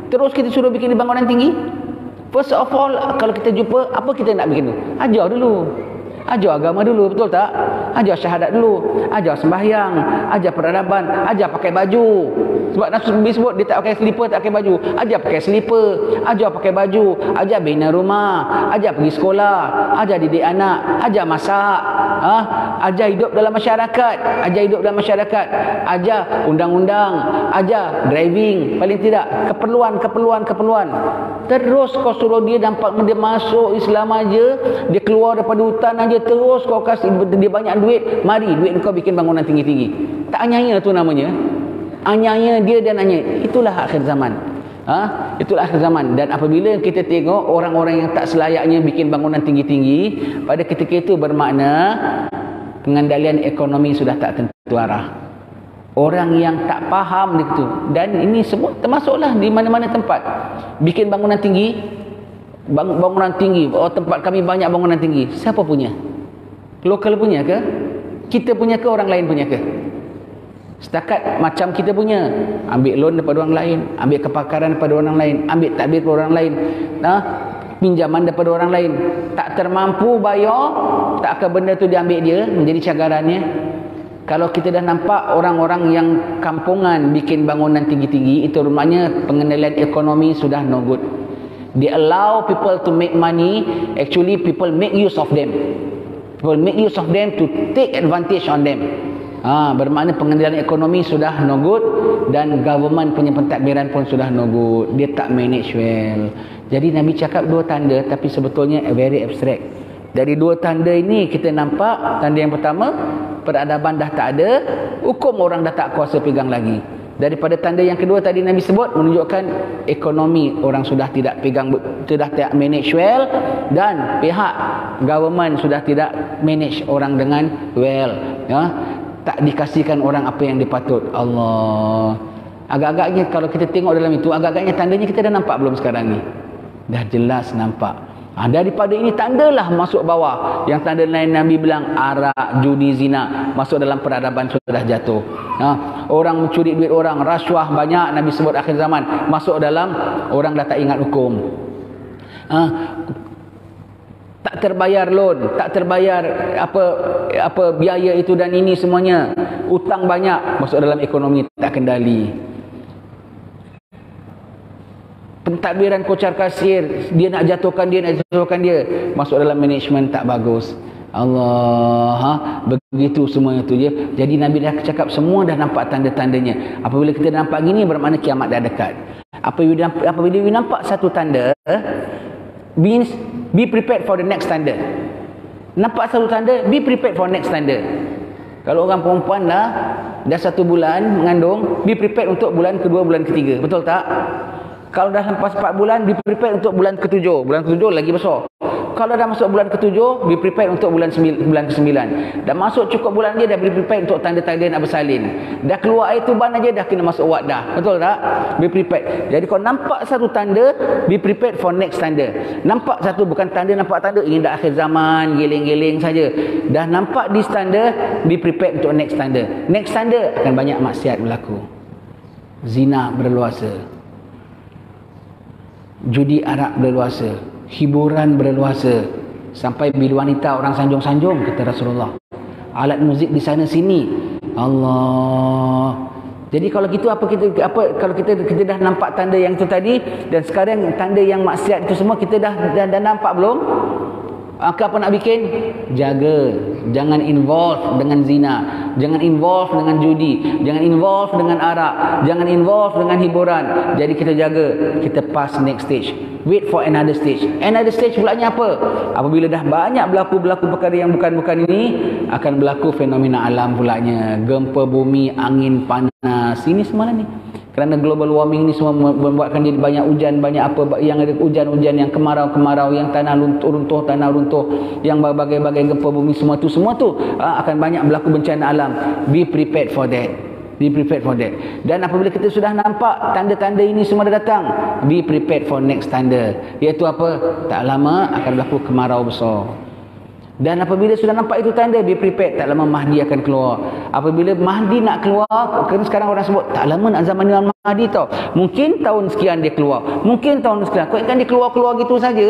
Terus kita suruh bikin bangunan tinggi? First of all, kalau kita jumpa, apa kita nak bikin dulu? Ajar dulu. Ajar agama dulu, betul tak? Ajar syahadat dulu, ajar sembahyang, ajar peradaban, ajar pakai baju. Sebab Nabi sebut dia tak pakai selipar, tak pakai baju. Ajar pakai selipar, ajar pakai baju, ajar bina rumah, ajar pergi sekolah, ajar didik anak, ajar masak, ajar hidup dalam masyarakat, ajar hidup dalam masyarakat, ajar undang-undang, ajar driving, paling tidak keperluan. Terus kau suruh dia nampak dia masuk Islam aja, dia keluar daripada hutan aja, terus kau kasih dia banyak duit, mari duit kau bikin bangunan tinggi-tinggi. Tak anyaya tu namanya. Anyaya dia dan anyaya. Itulah akhir zaman. Itulah akhir zaman. Dan apabila kita tengok orang-orang yang tak selayaknya bikin bangunan tinggi-tinggi, pada ketika itu bermakna pengendalian ekonomi sudah tak tentu arah. Orang yang tak faham itu, dan ini semua termasuklah di mana-mana tempat bikin bangunan tinggi, bangunan tinggi. Oh, tempat kami banyak bangunan tinggi. Siapa punya? Lokal punya ke? Kita punya ke? Orang lain punya ke? Setakat macam kita punya, ambil loan daripada orang lain, ambil kepakaran daripada orang lain, ambil takbir daripada orang lain, pinjaman daripada orang lain. Tak termampu bayar, tak akan benda tu diambil dia menjadi cagarannya. Kalau kita dah nampak orang-orang yang kampungan bikin bangunan tinggi-tinggi, itu maknanya pengendalian ekonomi sudah no good. They allow people to make money, actually people make use of them. People make use of them to take advantage on them. Bermakna pengendalian ekonomi sudah no good, dan government punya pentadbiran pun sudah no good. Dia tak manage well. Jadi Nabi cakap dua tanda, tapi sebetulnya very abstract. Dari dua tanda ini kita nampak, tanda yang pertama, peradaban dah tak ada, hukum orang dah tak kuasa pegang lagi. Daripada tanda yang kedua tadi Nabi sebut, menunjukkan ekonomi orang sudah tidak pegang, sudah tidak manage well, dan pihak government sudah tidak manage orang dengan well. Tak dikasihkan orang apa yang dipatut. Allah. Agak-agaknya kalau kita tengok dalam itu, agak-agaknya tandanya kita dah nampak belum sekarang ni? Dah jelas nampak. Daripada ini tandalah masuk bawah. Yang tanda lain Nabi bilang arak, judi, zina, masuk dalam peradaban sudah jatuh. Orang mencuri duit orang, rasuah banyak, Nabi sebut akhir zaman, masuk dalam orang dah tak ingat hukum. Tak terbayar loan, tak terbayar apa biaya itu dan ini semuanya, hutang banyak, masuk dalam ekonomi tak kendali. Pentadbiran kocar kasir, dia nak jatuhkan dia, masuk dalam management tak bagus. Allah, begitu semuanya tu je. Jadi Nabi dah cakap semua dah nampak tanda-tandanya. Apabila kita nampak gini, bermakna kiamat dah dekat. Apabila we nampak satu tanda, means be prepared for the next tanda. Nampak satu tanda, be prepared for next tanda. Kalau orang perempuan dah 1 bulan mengandung, be prepared untuk bulan kedua, bulan ketiga. Betul tak? Kalau dah lepas 4 bulan, be prepared untuk bulan ke-7. Bulan ke-7 lagi besar. Kalau dah masuk bulan ke-7, be prepared untuk bulan ke-9. Dah masuk cukup bulan dia, dah be prepared untuk tanda-tanda nak bersalin. Dah keluar air tuban aja, dah kena masuk wad dah. Betul tak? Be prepared. Jadi kalau nampak satu tanda, be prepared for next tanda. Nampak satu, bukan tanda nampak tanda, ingin dah akhir zaman, geling-geling saja. Dah nampak this tanda, be prepared untuk next tanda. Next tanda akan banyak maksiat berlaku. Zina berluasa. Judi arak berluasa, hiburan berluasa, sampai bila wanita orang sanjung-sanjung, kata Rasulullah. Alat muzik di sana sini. Allah. Jadi kalau gitu kalau kita dah nampak tanda yang itu tadi, dan sekarang tanda yang maksiat itu semua kita dah nampak belum? Apa nak bikin? Jaga. Jangan involve dengan zina. Jangan involve dengan judi. Jangan involve dengan arak. Jangan involve dengan hiburan. Jadi kita jaga. Kita pass next stage. Wait for another stage. Another stage pulanya apa? Apabila dah banyak berlaku perkara yang bukan-bukan ini, akan berlaku fenomena alam pulanya. Gempa bumi, angin panas. Ini semua ni. Kerana global warming ni semua membuatkan jadi banyak hujan, banyak apa yang ada hujan-hujan, yang kemarau-kemarau, yang tanah runtuh, yang berbagai-bagai gempa bumi, semua tu akan banyak berlaku bencana alam. Be prepared for that. Be prepared for that. Dan apabila kita sudah nampak tanda-tanda ini semua dah datang, be prepared for next tanda. Iaitu apa? Tak lama akan berlaku kemarau besar. Dan apabila sudah nampak itu tanda, be prepared, tak lama Mahdi akan keluar. Apabila Mahdi nak keluar, kan sekarang orang sebut tak lama nak zaman Imam Mahdi tau. Mungkin tahun sekian dia keluar, mungkin tahun sekian. Kau ingatkan dia keluar gitu saja?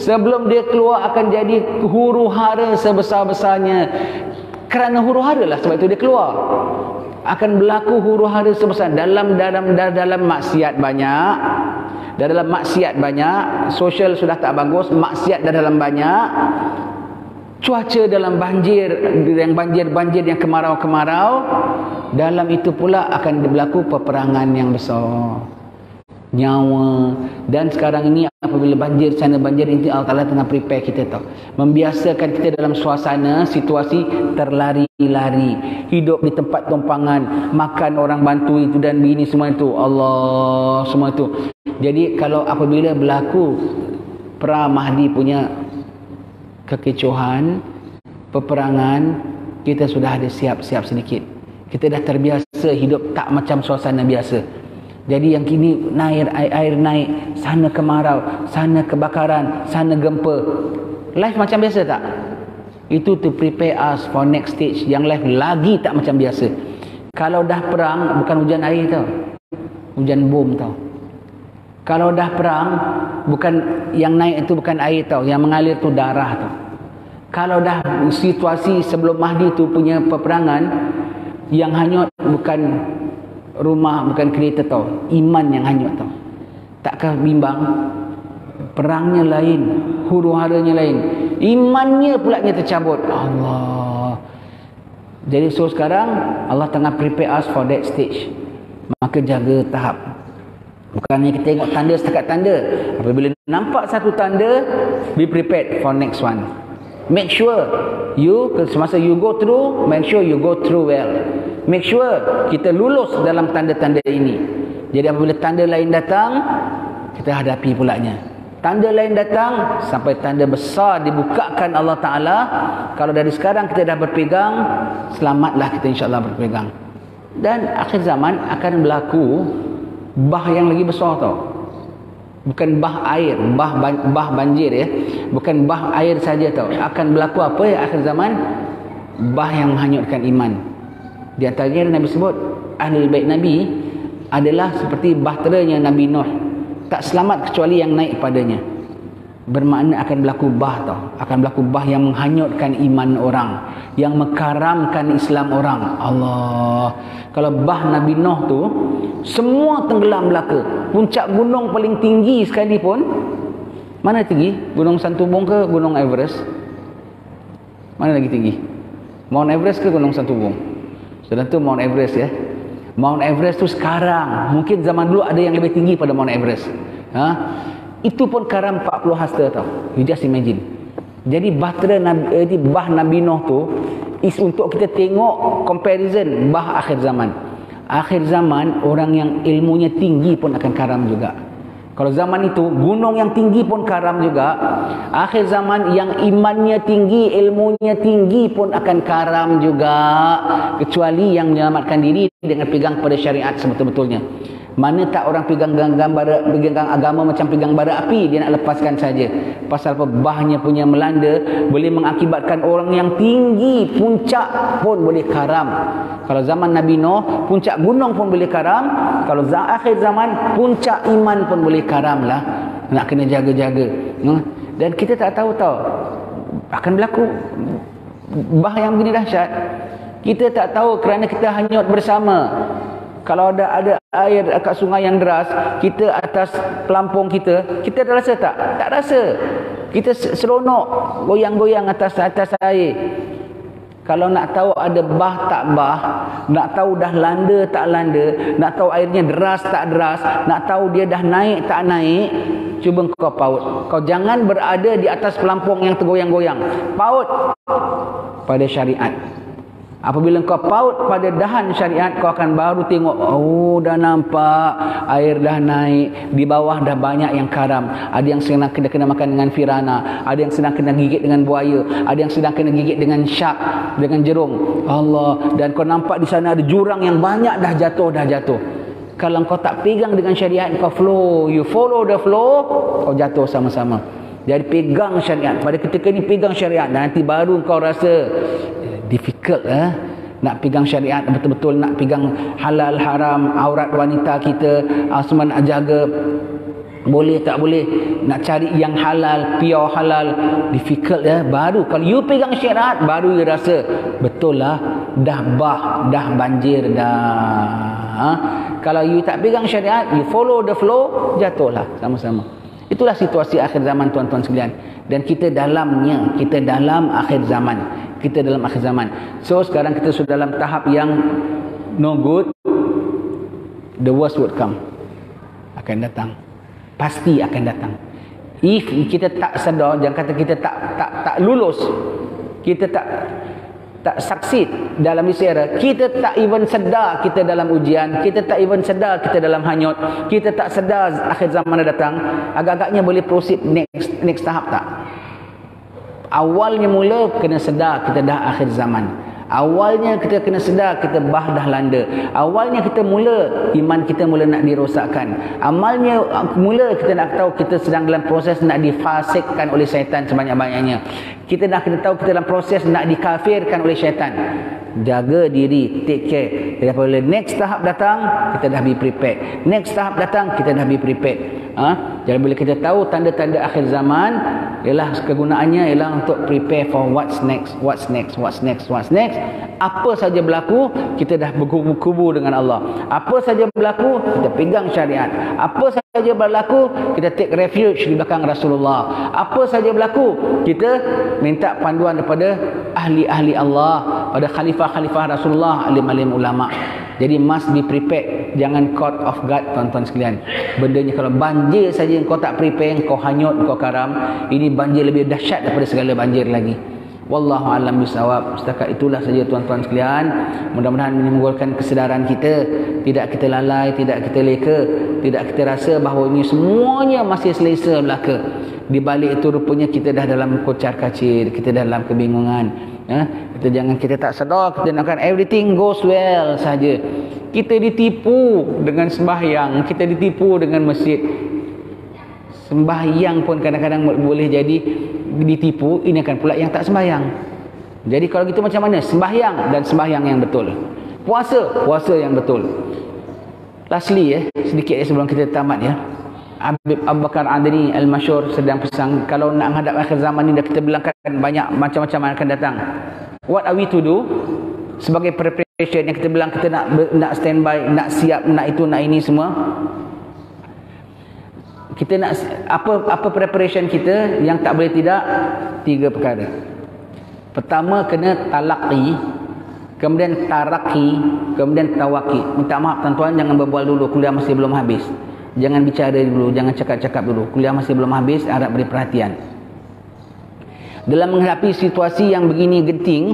Sebelum dia keluar akan jadi huru hara sebesar-besarnya. Kerana huru hara lah sebab itu dia keluar. Akan berlaku huru hara sebesar dalam maksiat banyak. Dalam maksiat banyak, sosial sudah tak bagus, maksiat dah dalam banyak. Cuaca dalam banjir yang kemarau-kemarau, dalam itu pula akan berlaku peperangan yang besar, nyawa. Dan sekarang ini apabila banjir sana banjir ini, Allah Ta'ala tengah prepare kita tau, membiasakan kita dalam suasana situasi terlari-lari, hidup di tempat tumpangan, makan orang bantu itu dan bini semua itu, Allah, semua itu. Jadi kalau apabila berlaku pra-Mahdi punya kekecohan, peperangan, kita sudah ada siap-siap sedikit. Kita dah terbiasa hidup tak macam suasana biasa. Jadi yang kini air naik, sana kemarau, sana kebakaran, sana gempa. Life macam biasa tak? Itu to prepare us for next stage. Yang life lagi tak macam biasa. Kalau dah perang, bukan hujan air tau, hujan bom tau. Kalau dah perang, bukan yang naik itu bukan air tau, yang mengalir tu darah tau. Kalau dah situasi sebelum Mahdi tu punya peperangan, yang hanyut bukan rumah, bukan kereta tau, iman yang hanyut tau. Takkah bimbang? Perangnya lain, huru haranya lain, imannya pulaknya tercabut. Allah. Jadi so sekarang Allah tengah prepare us for that stage. Maka jaga tahap. Bukannya kita tengok tanda setakat tanda. Apabila nampak satu tanda, be prepared for next one. Make sure semasa you go through, make sure you go through well. Make sure kita lulus dalam tanda-tanda ini. Jadi apabila tanda lain datang, kita hadapi pulaknya. Tanda lain datang sampai tanda besar dibukakan Allah Ta'ala. Kalau dari sekarang kita dah berpegang, selamatlah kita insya-Allah berpegang. Dan akhir zaman akan berlaku bah yang lagi besar tau. Bukan bah air, bah banjir ya. Bukan bah air saja tau. Akan berlaku apa ya akhir zaman? Bah yang menghanyutkan iman. Di antaranya Nabi sebut, ahli bait Nabi adalah seperti bahteranya Nabi Nuh. Tak selamat kecuali yang naik padanya. Bermakna akan berlaku bah tau. Akan berlaku bah yang menghanyutkan iman orang, yang mengkaramkan Islam orang. Allah. Kalau bah Nabi Nuh tu semua tenggelam belaka. Puncak gunung paling tinggi sekali pun, mana tinggi? Gunung Santubong ke Gunung Everest? Mana lagi tinggi? Mount Everest ke Gunung Santubong? Sudah tu Mount Everest ya. Mount Everest tu sekarang, mungkin zaman dulu ada yang lebih tinggi pada Mount Everest. Itu pun karam 40 hasta tau. You just imagine. Jadi bah Nabi Nuh tu is untuk kita tengok comparison bah akhir zaman. Akhir zaman orang yang ilmunya tinggi pun akan karam juga. Kalau zaman itu gunung yang tinggi pun karam juga. Akhir zaman yang imannya tinggi, ilmunya tinggi pun akan karam juga. Kecuali yang menyelamatkan diri dengan pegang pada syariat sebetul-betulnya. Mana tak orang pegang agama macam pegang bara api, dia nak lepaskan saja. Pasal bahnya punya melanda boleh mengakibatkan orang yang tinggi puncak pun boleh karam. Kalau zaman Nabi Nuh, puncak gunung pun boleh karam. Kalau akhir zaman, puncak iman pun boleh karam lah. Nak kena jaga-jaga. Dan kita tak tahu akan berlaku bah yang begini dahsyat. Kita tak tahu kerana kita hanyut bersama. Kalau ada air kat sungai yang deras, kita atas pelampung kita dah rasa tak? Tak rasa. Kita seronok goyang-goyang atas air. Kalau nak tahu ada bah tak bah, nak tahu dah landa tak landa, nak tahu airnya deras tak deras, nak tahu dia dah naik tak naik, cuba kau paut. Kau jangan berada di atas pelampung yang tergoyang-goyang. Paut pada syariat. Apabila kau paut pada dahan syariat, kau akan baru tengok, oh dah nampak air dah naik, di bawah dah banyak yang karam. Ada yang sedang kena makan dengan firana, ada yang sedang kena gigit dengan buaya, ada yang sedang kena gigit dengan syak, dengan jerung. Allah. Dan kau nampak di sana ada jurang yang banyak dah jatuh. Kalau kau tak pegang dengan syariat, kau flow, you follow the flow, kau jatuh sama-sama. Jadi pegang syariat. Pada ketika ni pegang syariat, dan nanti baru kau rasa difficult nak pegang syariat betul-betul, nak pegang halal haram, aurat wanita kita semua nak jaga, boleh tak boleh, nak cari yang halal, pure halal, difficult Baru kalau you pegang syariat, baru you rasa betul lah, dah banjir dah. Kalau you tak pegang syariat, you follow the flow, jatuhlah sama-sama. Itulah situasi akhir zaman, tuan-tuan sekalian. Dan kita dalam akhir zaman. So sekarang kita sudah dalam tahap yang no good, the worst would come. Akan datang. Pasti akan datang. If kita tak sedar, jangan kata kita tak lulus, kita tak succeed dalam isyara, kita tak even sedar kita dalam ujian, kita tak even sedar kita dalam hanyut, kita tak sedar akhir zaman datang, agak-agaknya boleh proceed next tahap tak? Awalnya mula kena sedar kita dah akhir zaman. Awalnya kita kena sedar kita dah landa. Awalnya kita iman kita mula nak dirosakkan. Amalnya mula kita nak tahu kita sedang dalam proses nak difasikkan oleh syaitan sebanyak-banyaknya. Kita dah kena tahu kita dalam proses nak dikafirkan oleh syaitan. Jaga diri, take care. Daripada next tahap datang, kita dah be prepared. Next tahap datang, kita dah be prepared. Jadi bila kita tahu tanda-tanda akhir zaman, ialah kegunaannya ialah untuk prepare for what's next. Apa saja berlaku, kita dah berkubu dengan Allah. Apa saja berlaku, kita pegang syariat. Apa saja berlaku, kita take refuge di belakang Rasulullah. Apa saja berlaku, kita minta panduan daripada ahli-ahli Allah, pada khalifah-khalifah Rasulullah, alim-alim ulama. Jadi must be prepared. Jangan caught off guard, tuan-tuan sekalian. Bendanya kalau banjir saja kau tak prepare, kau hanyut, kau karam. Ini banjir lebih dahsyat daripada segala banjir lagi. Wallahu a'lam bisawab. Setakat itulah saja, tuan-tuan sekalian. Mudah-mudahan menimbulkan kesedaran kita. Tidak kita lalai, tidak kita leka, tidak kita rasa bahawa ini semuanya masih selesa belaka. Di balik itu rupanya kita dah dalam kocar kacir, kita dah dalam kebingungan. Kita tak sedar, kita nakkan everything goes well saja. Kita ditipu dengan sembahyang, kita ditipu dengan masjid. Sembahyang pun kadang-kadang boleh jadi ditipu, ini akan pula yang tak sembahyang. Jadi kalau gitu macam mana? Sembahyang, dan sembahyang yang betul. Puasa yang betul. Lastly sedikit sebelum kita tamat Habib Abu Bakar Adni Al-Masyhur sedang pesan, kalau nak menghadap akhir zaman ni dah kita bilangkan banyak macam-macam akan datang. What are we to do? Sebagai preparation yang kita bilang, kita nak standby, nak siap, nak itu, nak ini semua. Kita nak apa preparation kita yang tak boleh tidak? 3 perkara. Pertama, kena talaqi, kemudian taraqi, kemudian tawaki. Minta maaf tuan-tuan, jangan berbual dulu, kuliah masih belum habis. Jangan bicara dulu, jangan cakap-cakap dulu. Kuliah masih belum habis, harap beri perhatian. Dalam menghadapi situasi yang begini genting,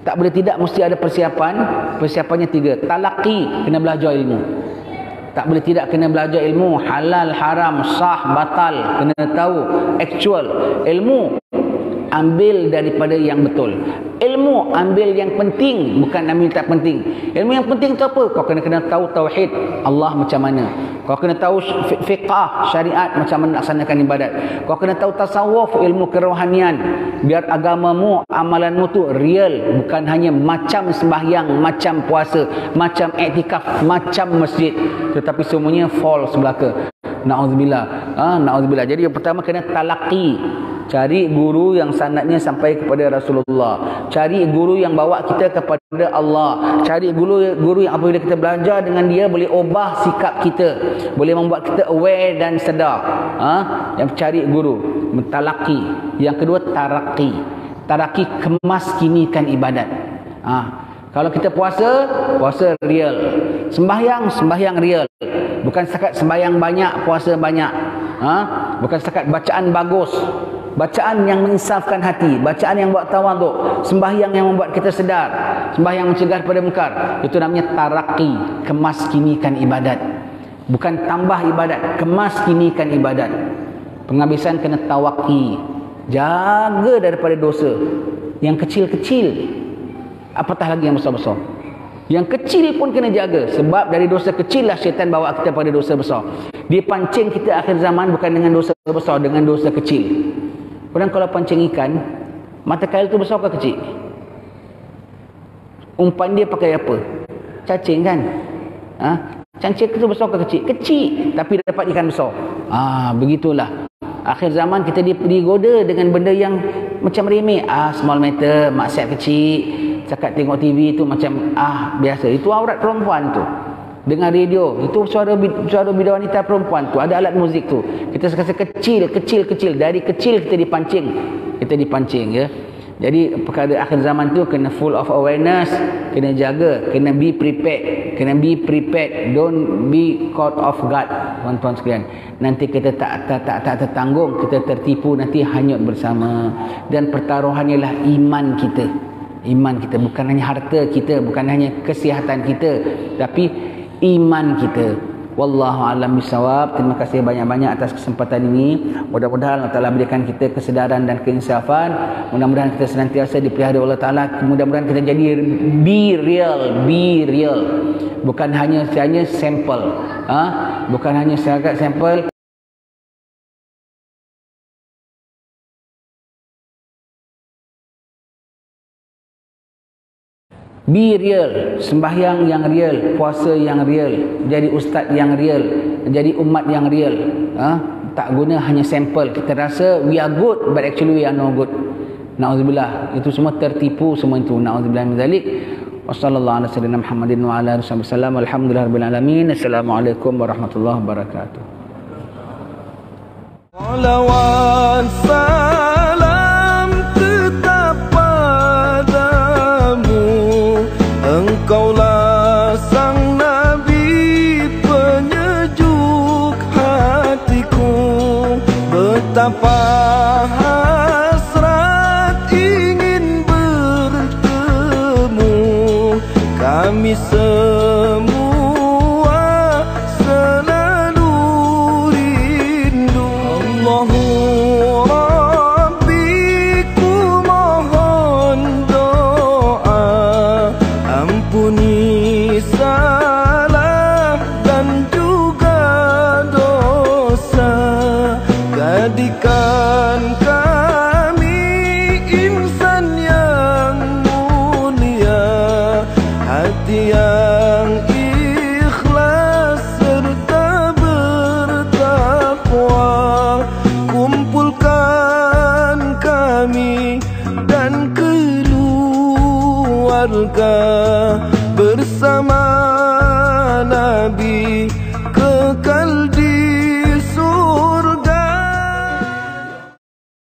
tak boleh tidak mesti ada persiapan. Persiapannya 3. Talaqi, kena belajar ilmu. Tak boleh tidak kena belajar ilmu. Halal, haram, sah, batal, kena tahu. Actual ilmu, ambil daripada yang betul. Ilmu ambil yang penting, bukan ambil tak penting. Ilmu yang penting itu apa? Kau kena tahu tauhid Allah macam mana. Kau kena tahu fiqah syariat macam mana laksanakan ibadat. Kau kena tahu tasawuf, ilmu kerohanian, biar agamamu, amalanmu tu real, bukan hanya macam sembahyang, macam puasa, macam iktikaf, macam masjid, tetapi semuanya false belaka. Na'udzubillah. Na'udzubillah. Jadi yang pertama kena talaqi. Cari guru yang sanadnya sampai kepada Rasulullah. Cari guru yang bawa kita kepada Allah. Cari guru yang apabila kita belajar dengan dia boleh ubah sikap kita, boleh membuat kita aware dan sedar. Yang cari guru, talaqi. Yang kedua taraqi. Taraqi, kemaskinikan ibadat. Kalau kita puasa real. Sembahyang real. Bukan setakat sembahyang banyak, puasa banyak. Bukan setakat bacaan bagus, bacaan yang menginsafkan hati, bacaan yang buat tawaduk, sembahyang yang membuat kita sedar, sembahyang mencegah daripada mungkar. Itu namanya taraqi, kemaskinikan ibadat. Bukan tambah ibadat, kemaskinikan ibadat. Penghabisan kena tawaki, jaga daripada dosa yang kecil-kecil, apatah lagi yang besar-besar. Yang kecil pun kena jaga, sebab dari dosa kecil lah syaitan bawa kita pada dosa besar. Dia pancing kita akhir zaman bukan dengan dosa besar, dengan dosa kecil. Orang kalau pancing ikan, mata kail tu besar ke kecil? Umpan dia pakai apa? Cacing kan? Cacing tu besar ke kecil? Kecil, tapi dapat ikan besar. Begitulah. Akhir zaman kita digoda dengan benda yang macam remeh. Small matter, maksiat kecil. Cakap tengok TV tu macam biasa. Itu aurat perempuan tu. Dengar radio, itu suara bidah wanita perempuan tu. Ada alat muzik tu. Kita rasa kecil. Dari kecil kita dipancing ya. Jadi perkara akhir zaman tu kena full of awareness, kena jaga, kena be prepared, don't be caught off guard, tuan-tuan sekalian. Nanti kita tak tertanggung, kita tertipu, nanti hanyut bersama. Dan pertaruhannya lah iman kita, bukan hanya harta kita, bukan hanya kesihatan kita, tapi iman kita. Wallahu a'lam bisawab. Terima kasih banyak-banyak atas kesempatan ini. Mudah-mudahan Allah Ta'ala berikan kita kesedaran dan keinsafan. Mudah-mudahan kita senantiasa dipelihara Allah Ta'ala. Mudah-mudahan kita jadi be real. Bukan hanya sampel. Bukan hanya sangat sampel. Be real, sembahyang yang real, puasa yang real, jadi ustaz yang real, jadi umat yang real. Tak guna hanya sampel. Kita rasa we are good, but actually we are no good. Na'udzubillah. Itu semua tertipu semua itu. Na'udzubillah min zalik. Wassallallahu ala sayyidina Muhammadin wa ala alihi wasallam. Alhamdulillahirabbil alamin. Assalamualaikum warahmatullahi wabarakatuh. Salawat salam tetap padamu, Engkaulah sang Nabi penyejuk hatiku. Betapa hasrat ingin bertemu kami semua selalu rindu. Allahu Rabbi, ku mohon doa, ampuni salah dan juga dosa. Jadikan kami insan yang mulia, hati yang ikhlas serta bertakwa. Kumpulkan kami dan keluarga bersama Nabi